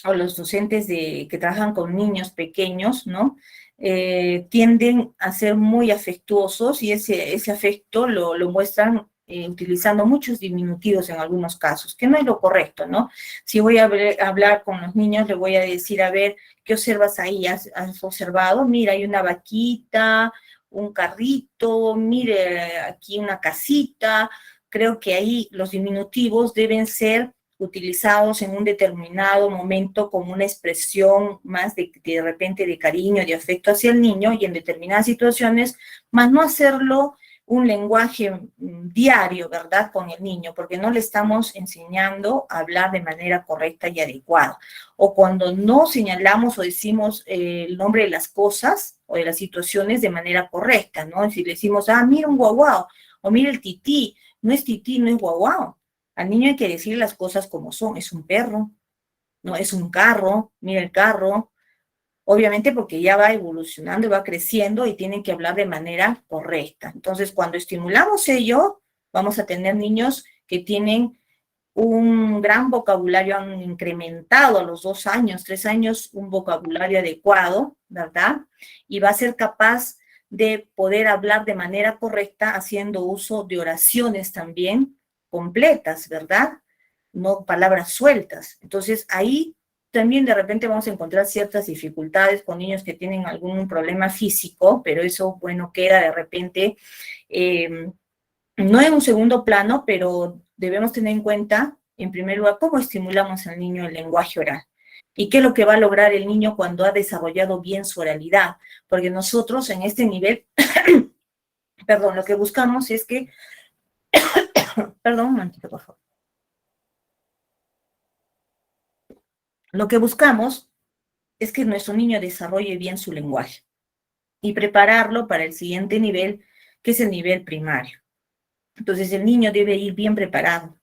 o los docentes que trabajan con niños pequeños, ¿no? Tienden a ser muy afectuosos y ese afecto lo muestran utilizando muchos diminutivos en algunos casos, que no es lo correcto, ¿no? Si voy a hablar con los niños, le voy a decir, a ver, ¿qué observas ahí? ¿Has observado? Mira, hay una vaquita, un carrito, mire, aquí una casita. Creo que ahí los diminutivos deben ser utilizados en un determinado momento como una expresión más de repente de cariño, de afecto hacia el niño y en determinadas situaciones, más no hacerlo un lenguaje diario, ¿verdad?, con el niño, porque no le estamos enseñando a hablar de manera correcta y adecuada. O cuando no señalamos o decimos el nombre de las cosas o de las situaciones de manera correcta, ¿no? Si le decimos, mira un guaguao, o mira el tití, no es guaguao. Al niño hay que decir las cosas como son. Es un perro, no es un carro, mira el carro. Obviamente porque ya va evolucionando y va creciendo y tienen que hablar de manera correcta. Entonces, cuando estimulamos ello, vamos a tener niños que tienen un gran vocabulario, han incrementado a los 2 años, 3 años, un vocabulario adecuado, ¿verdad? Y va a ser capaz de poder hablar de manera correcta haciendo uso de oraciones también completas, ¿verdad? No palabras sueltas. Entonces, ahí también de repente vamos a encontrar ciertas dificultades con niños que tienen algún problema físico, pero eso, bueno, queda de repente, no en un segundo plano, pero debemos tener en cuenta, en primer lugar, cómo estimulamos al niño el lenguaje oral. ¿Y qué es lo que va a lograr el niño cuando ha desarrollado bien su oralidad? Porque nosotros en este nivel, perdón, lo que buscamos es que, perdón, un momentito, por favor. Lo que buscamos es que nuestro niño desarrolle bien su lenguaje y prepararlo para el siguiente nivel, que es el nivel primario. Entonces, el niño debe ir bien preparado,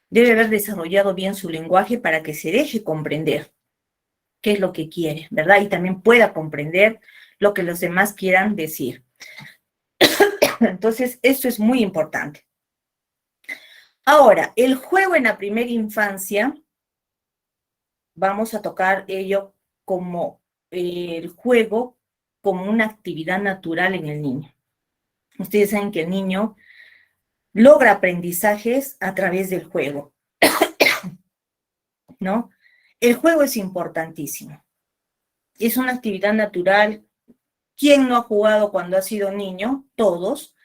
debe haber desarrollado bien su lenguaje para que se deje comprender qué es lo que quiere, ¿verdad? Y también pueda comprender lo que los demás quieran decir. Entonces, esto es muy importante. Ahora, el juego en la primera infancia, vamos a tocar ello como el juego como una actividad natural en el niño. Ustedes saben que el niño logra aprendizajes a través del juego, ¿no? El juego es importantísimo. Es una actividad natural. ¿Quién no ha jugado cuando ha sido niño? Todos.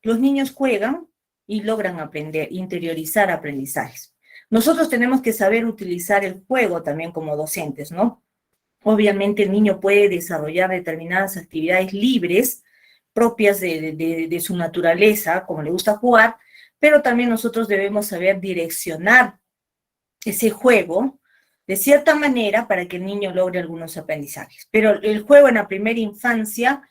Los niños juegan y logran aprender, interiorizar aprendizajes. Nosotros tenemos que saber utilizar el juego también como docentes, ¿no? Obviamente el niño puede desarrollar determinadas actividades libres, propias de su naturaleza, como le gusta jugar, pero también nosotros debemos saber direccionar ese juego de cierta manera para que el niño logre algunos aprendizajes. Pero el juego en la primera infancia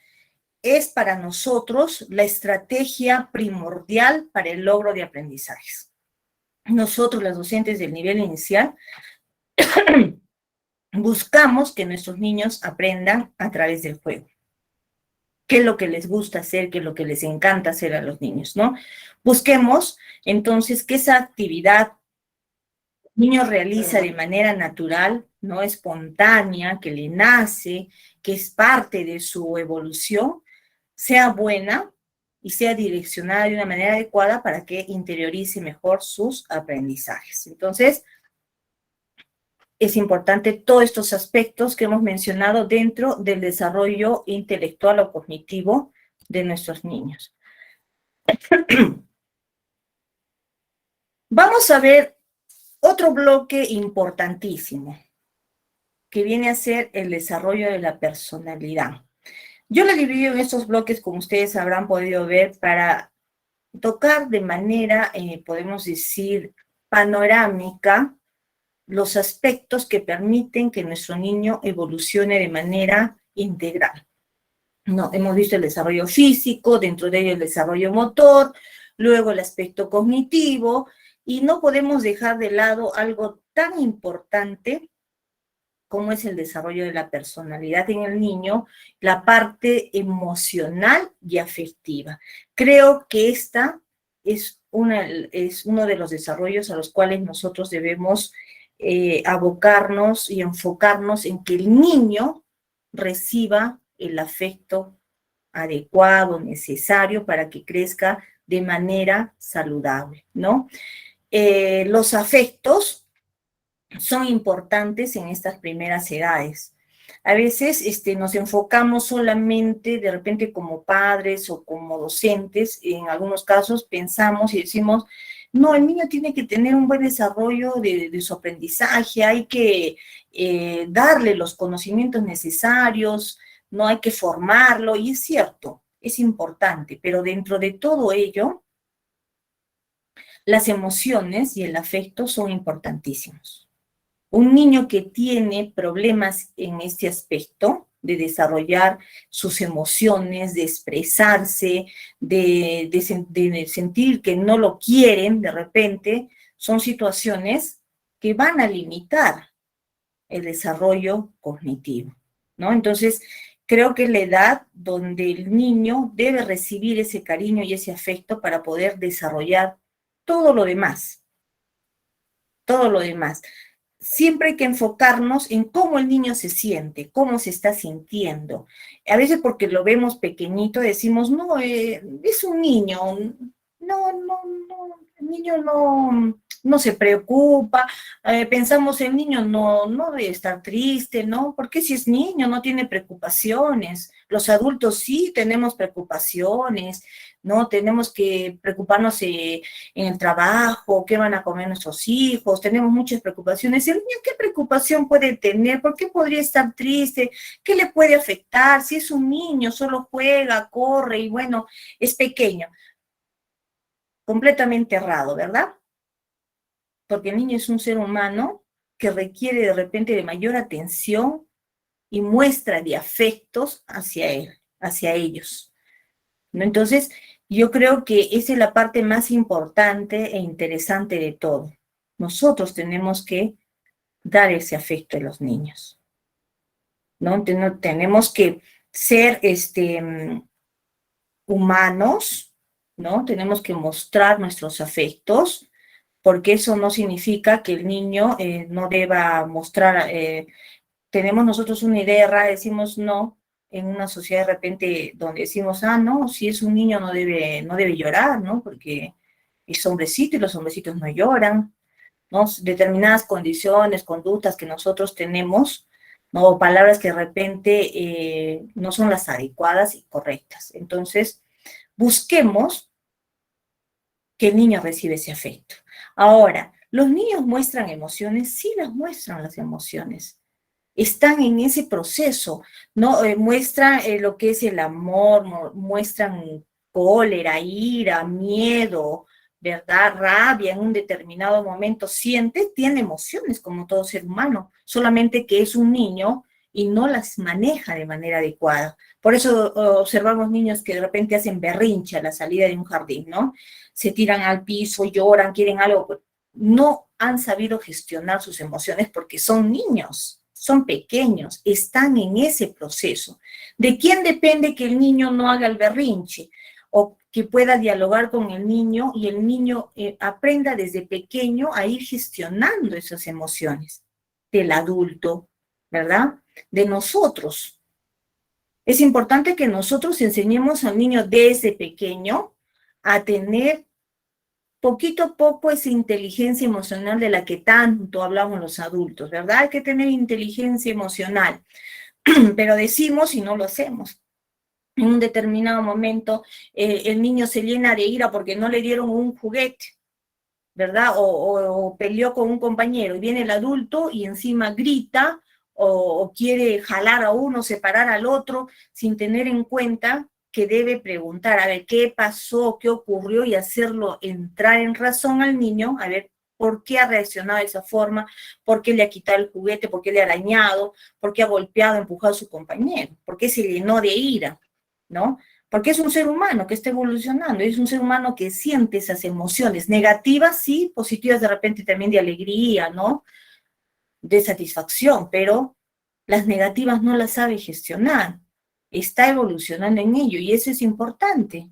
es para nosotros la estrategia primordial para el logro de aprendizajes. Nosotros, los docentes del nivel inicial, buscamos que nuestros niños aprendan a través del juego. ¿Qué es lo que les gusta hacer? ¿Qué es lo que les encanta hacer a los niños, no? Busquemos, entonces, que esa actividad el niño realiza de manera natural, no espontánea, que le nace, que es parte de su evolución, sea buena y sea direccionada de una manera adecuada para que interiorice mejor sus aprendizajes. Entonces, es importante todos estos aspectos que hemos mencionado dentro del desarrollo intelectual o cognitivo de nuestros niños. Vamos a ver otro bloque importantísimo, que viene a ser el desarrollo de la personalidad. Yo lo divido en estos bloques, como ustedes habrán podido ver, para tocar de manera, podemos decir, panorámica, los aspectos que permiten que nuestro niño evolucione de manera integral. No, hemos visto el desarrollo físico, dentro de ello el desarrollo motor, luego el aspecto cognitivo, y no podemos dejar de lado algo tan importante como es el desarrollo de la personalidad en el niño, la parte emocional y afectiva. Creo que esta es uno de los desarrollos a los cuales nosotros debemos abocarnos y enfocarnos en que el niño reciba el afecto adecuado, necesario para que crezca de manera saludable, ¿no? Los afectos son importantes en estas primeras edades. A veces nos enfocamos solamente de repente como padres o como docentes, en algunos casos pensamos y decimos, no, el niño tiene que tener un buen desarrollo de su aprendizaje, hay que darle los conocimientos necesarios, no hay que formarlo, y es cierto, es importante, pero dentro de todo ello, las emociones y el afecto son importantísimos. Un niño que tiene problemas en este aspecto, de desarrollar sus emociones, de expresarse, de sentir que no lo quieren de repente, son situaciones que van a limitar el desarrollo cognitivo, ¿no? Entonces, creo que es la edad donde el niño debe recibir ese cariño y ese afecto para poder desarrollar todo lo demás. todo lo demás. Siempre hay que enfocarnos en cómo el niño se siente, cómo se está sintiendo. A veces porque lo vemos pequeñito decimos, no, es un niño, el niño no se preocupa, pensamos el niño no debe estar triste, ¿no? Porque si es niño no tiene preocupaciones, los adultos sí tenemos preocupaciones, ¿no? Tenemos que preocuparnos en el trabajo, qué van a comer nuestros hijos, tenemos muchas preocupaciones. ¿El niño qué preocupación puede tener? ¿Por qué podría estar triste? ¿Qué le puede afectar? Si es un niño, solo juega, corre y bueno, es pequeño. Completamente errado, ¿verdad? Porque el niño es un ser humano que requiere de repente de mayor atención y muestra de afectos hacia él, hacia ellos, ¿no? Entonces, yo creo que esa es la parte más importante e interesante de todo. Nosotros tenemos que dar ese afecto a los niños, ¿no? Tenemos que ser humanos, ¿no? Tenemos que mostrar nuestros afectos, porque eso no significa que el niño no deba mostrar, tenemos nosotros una idea errada, decimos no, en una sociedad de repente donde decimos, no, si es un niño no debe llorar, ¿no? Porque es hombrecito y los hombrecitos no lloran, ¿no? Determinadas condiciones, conductas que nosotros tenemos, ¿no? Palabras que de repente no son las adecuadas y correctas. Entonces, busquemos que el niño reciba ese afecto. Ahora, ¿los niños muestran emociones? Sí, las muestran las emociones. Están en ese proceso, ¿no? Muestran lo que es el amor, muestran cólera, ira, miedo, ¿verdad? Rabia en un determinado momento, tiene emociones como todo ser humano, solamente que es un niño y no las maneja de manera adecuada. Por eso observamos niños que de repente hacen berrinche a la salida de un jardín, ¿no? Se tiran al piso, lloran, quieren algo. No han sabido gestionar sus emociones porque son niños, son pequeños, están en ese proceso. ¿De quién depende que el niño no haga el berrinche? O que pueda dialogar con el niño y el niño aprenda desde pequeño a ir gestionando esas emociones del adulto, ¿verdad? De nosotros. Es importante que nosotros enseñemos al niño desde pequeño a tener poquito a poco esa inteligencia emocional de la que tanto hablamos los adultos, ¿verdad? Hay que tener inteligencia emocional, pero decimos y no lo hacemos. En un determinado momento el niño se llena de ira porque no le dieron un juguete, ¿verdad? O peleó con un compañero y viene el adulto y encima grita o quiere jalar a uno, separar al otro, sin tener en cuenta que debe preguntar, a ver, ¿qué pasó? ¿Qué ocurrió? Y hacerlo entrar en razón al niño, a ver, ¿por qué ha reaccionado de esa forma? ¿Por qué le ha quitado el juguete? ¿Por qué le ha arañado? ¿Por qué ha golpeado, empujado a su compañero? ¿Por qué se llenó de ira? ¿No? Porque es un ser humano que está evolucionando, es un ser humano que siente esas emociones negativas, sí, positivas de repente también de alegría, ¿no? De satisfacción, pero las negativas no las sabe gestionar, está evolucionando en ello y eso es importante,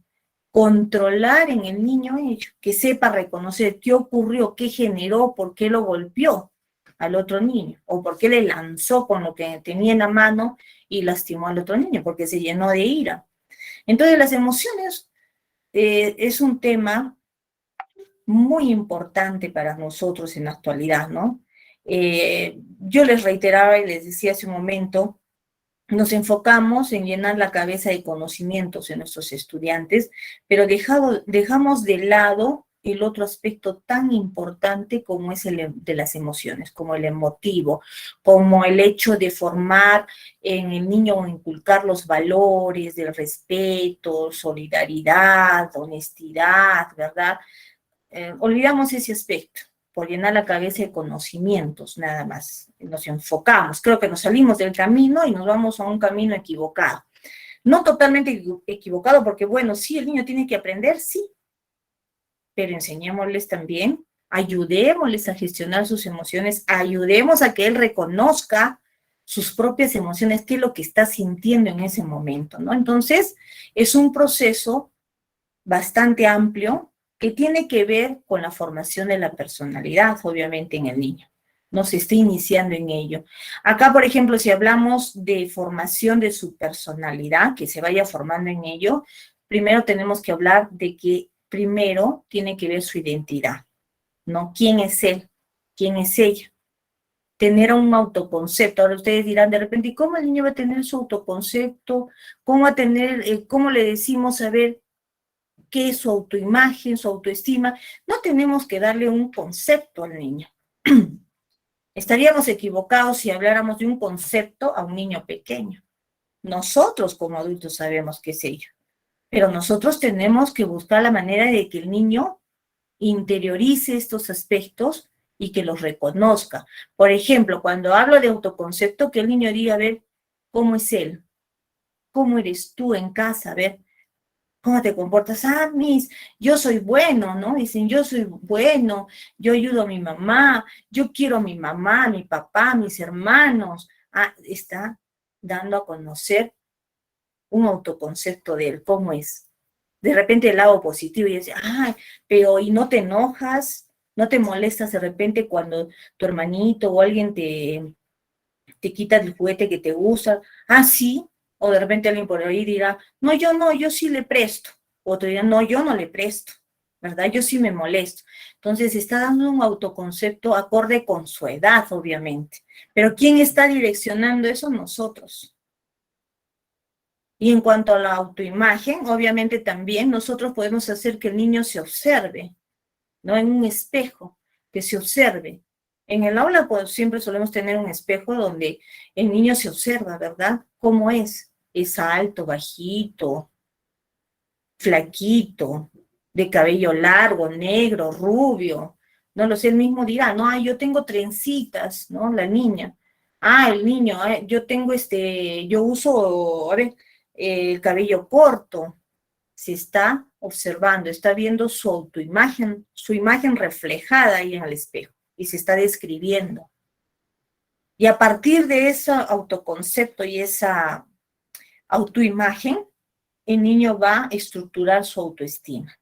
controlar en el niño ello, que sepa reconocer qué ocurrió, qué generó, por qué lo golpeó al otro niño, o por qué le lanzó con lo que tenía en la mano y lastimó al otro niño, porque se llenó de ira. Entonces las emociones es un tema muy importante para nosotros en la actualidad, ¿no? Yo les reiteraba y les decía hace un momento, nos enfocamos en llenar la cabeza de conocimientos en nuestros estudiantes, pero dejamos de lado el otro aspecto tan importante como es el de las emociones, como el emotivo, como el hecho de formar en el niño o inculcar los valores del respeto, solidaridad, honestidad, ¿verdad? Olvidamos ese aspecto por llenar la cabeza de conocimientos, nada más. Nos enfocamos, creo que nos salimos del camino y nos vamos a un camino equivocado. No totalmente equivocado, porque bueno, sí, el niño tiene que aprender, sí, pero enseñémosles también, ayudémosles a gestionar sus emociones, ayudemos a que él reconozca sus propias emociones, qué es lo que está sintiendo en ese momento, ¿no? Entonces, es un proceso bastante amplio, que tiene que ver con la formación de la personalidad, obviamente, en el niño. No se está iniciando en ello. Acá, por ejemplo, si hablamos de formación de su personalidad, que se vaya formando en ello, primero tenemos que hablar de que primero tiene que ver su identidad, ¿no? ¿Quién es él? ¿Quién es ella? Tener un autoconcepto. Ahora ustedes dirán de repente, ¿y cómo el niño va a tener su autoconcepto? ¿Cómo va a tener, cómo le decimos a ver qué es su autoimagen, su autoestima? No tenemos que darle un concepto al niño. Estaríamos equivocados si habláramos de un concepto a un niño pequeño. Nosotros como adultos sabemos qué es ello, pero nosotros tenemos que buscar la manera de que el niño interiorice estos aspectos y que los reconozca. Por ejemplo, cuando hablo de autoconcepto, que el niño diga, a ver, ¿cómo es él? ¿Cómo eres tú en casa? A ver, ¿cómo te comportas? Ah, yo soy bueno, ¿no? Dicen, yo soy bueno, yo ayudo a mi mamá, yo quiero a mi mamá, a mi papá, a mis hermanos. Ah, está dando a conocer un autoconcepto de él, ¿cómo es? De repente el lado positivo y dice, ay, pero ¿y no te enojas? ¿No te molestas de repente cuando tu hermanito o alguien te quita el juguete que te gusta? Ah, sí. O de repente alguien por ahí dirá, no, yo sí le presto. Otro dirá, no, yo no le presto, ¿verdad? Yo sí me molesto. Entonces está dando un autoconcepto acorde con su edad, obviamente. Pero ¿quién está direccionando eso? Nosotros. Y en cuanto a la autoimagen, obviamente también nosotros podemos hacer que el niño se observe, ¿no? En un espejo, que se observe. En el aula pues siempre solemos tener un espejo donde el niño se observa, ¿verdad? ¿Cómo es? Es alto, bajito, flaquito, de cabello largo, negro, rubio. No lo sé, él mismo dirá, no, yo tengo trencitas, ¿no? La niña. Ah, el niño, yo tengo yo uso, a ver, el cabello corto. Se está observando, está viendo su autoimagen, su imagen reflejada ahí en el espejo y se está describiendo. Y a partir de ese autoconcepto y esa autoimagen, el niño va a estructurar su autoestima.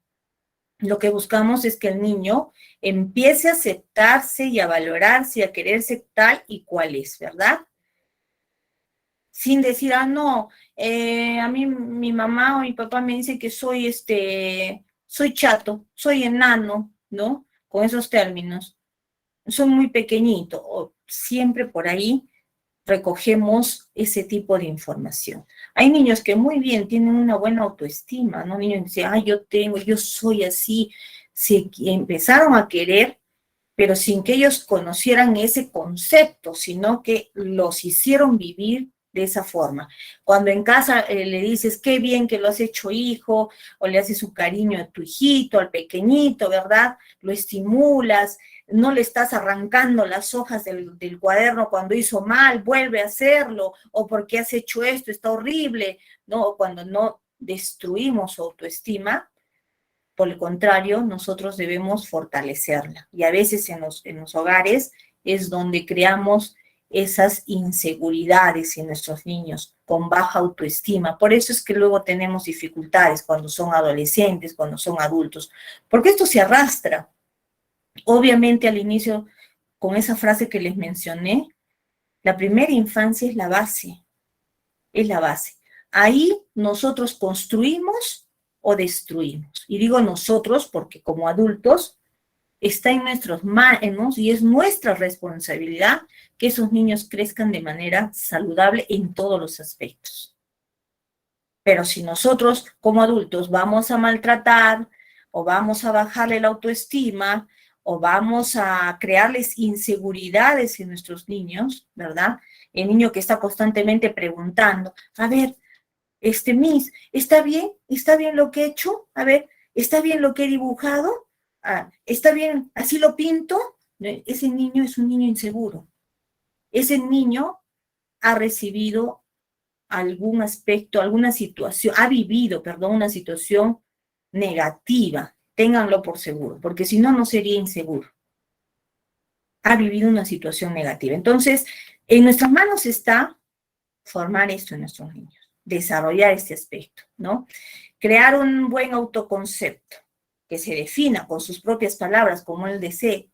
Lo que buscamos es que el niño empiece a aceptarse y a valorarse y a quererse tal y cual es, ¿verdad? Sin decir, no, a mí mi mamá o mi papá me dice que soy chato, soy enano, ¿no? Con esos términos. Soy muy pequeñito. O siempre por ahí recogemos ese tipo de información. Hay niños que muy bien tienen una buena autoestima, ¿no? Niños que dicen, yo soy así. Se empezaron a querer, pero sin que ellos conocieran ese concepto, sino que los hicieron vivir de esa forma. Cuando en casa le dices, qué bien que lo has hecho, hijo, o le haces un cariño a tu hijito, al pequeñito, ¿verdad? Lo estimulas, no le estás arrancando las hojas del cuaderno cuando hizo mal, vuelve a hacerlo, o porque has hecho esto, está horrible, ¿no? O cuando no destruimos su autoestima, por el contrario, nosotros debemos fortalecerla. Y a veces en los hogares es donde creamos esas inseguridades en nuestros niños con baja autoestima. Por eso es que luego tenemos dificultades cuando son adolescentes, cuando son adultos, porque esto se arrastra. Obviamente al inicio, con esa frase que les mencioné, la primera infancia es la base, es la base. Ahí nosotros construimos o destruimos. Y digo nosotros porque como adultos está en nuestras manos y es nuestra responsabilidad que esos niños crezcan de manera saludable en todos los aspectos. Pero si nosotros como adultos vamos a maltratar o vamos a bajarle la autoestima o vamos a crearles inseguridades en nuestros niños, ¿verdad? El niño que está constantemente preguntando, a ver, Miss, ¿está bien? ¿Está bien lo que he hecho? A ver, ¿está bien lo que he dibujado? ¿Está bien? ¿Así lo pinto? Ese niño es un niño inseguro. Ese niño ha recibido algún aspecto, alguna situación, ha vivido, perdón, una situación negativa. Ténganlo por seguro, porque si no, no sería inseguro. Ha vivido una situación negativa. Entonces, en nuestras manos está formar esto en nuestros niños, desarrollar este aspecto, ¿no? Crear un buen autoconcepto, que se defina con sus propias palabras como él desee,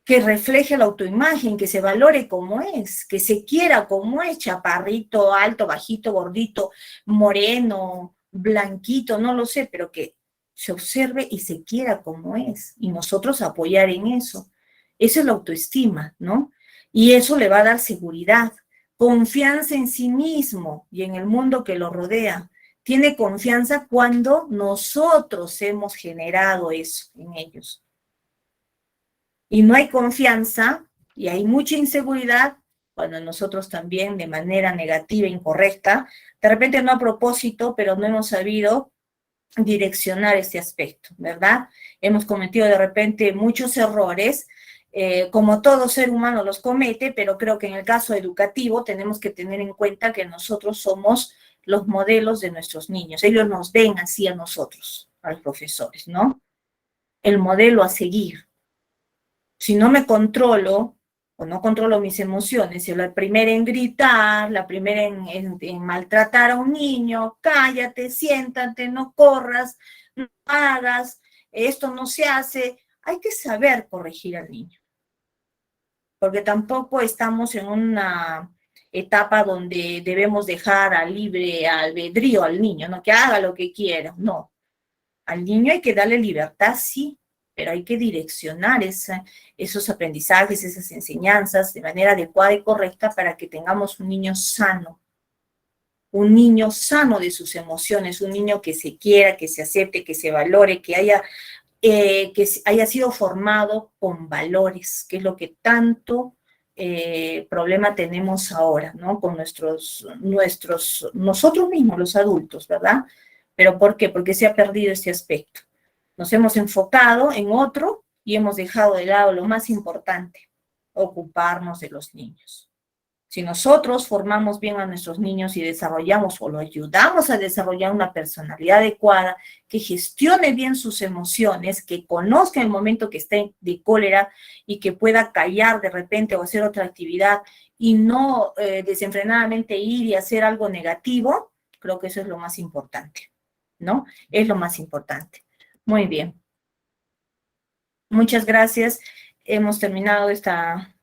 que refleje la autoimagen, que se valore como es, que se quiera como es, chaparrito, alto, bajito, gordito, moreno, blanquito, no lo sé, pero que se observe y se quiera como es, y nosotros apoyar en eso. Eso es la autoestima, ¿no? Y eso le va a dar seguridad, confianza en sí mismo y en el mundo que lo rodea. Tiene confianza cuando nosotros hemos generado eso en ellos. Y no hay confianza y hay mucha inseguridad cuando nosotros también de manera negativa, incorrecta, de repente no a propósito, pero no hemos sabido direccionar este aspecto, ¿verdad? Hemos cometido de repente muchos errores, como todo ser humano los comete, pero creo que en el caso educativo tenemos que tener en cuenta que nosotros somos los modelos de nuestros niños. Ellos nos ven así a nosotros, a los profesores, ¿no? El modelo a seguir. Si no me controlo, o no controlo mis emociones, si la primera en gritar, la primera en maltratar a un niño, cállate, siéntate, no corras, no hagas, esto no se hace, hay que saber corregir al niño. Porque tampoco estamos en una etapa donde debemos dejar a libre albedrío al niño, no que haga lo que quiera, no. Al niño hay que darle libertad, sí, pero hay que direccionar esos aprendizajes, esas enseñanzas de manera adecuada y correcta para que tengamos un niño sano de sus emociones, un niño que se quiera, que se acepte, que se valore, que haya sido formado con valores, que es lo que tanto problema tenemos ahora, ¿no? Con nosotros mismos, los adultos, ¿verdad? ¿Pero por qué? Porque se ha perdido ese aspecto. Nos hemos enfocado en otro y hemos dejado de lado lo más importante, ocuparnos de los niños. Si nosotros formamos bien a nuestros niños y desarrollamos o lo ayudamos a desarrollar una personalidad adecuada, que gestione bien sus emociones, que conozca el momento que esté de cólera y que pueda callar de repente o hacer otra actividad y no desenfrenadamente ir y hacer algo negativo, creo que eso es lo más importante, ¿no? Es lo más importante. Muy bien. Muchas gracias. Hemos terminado esta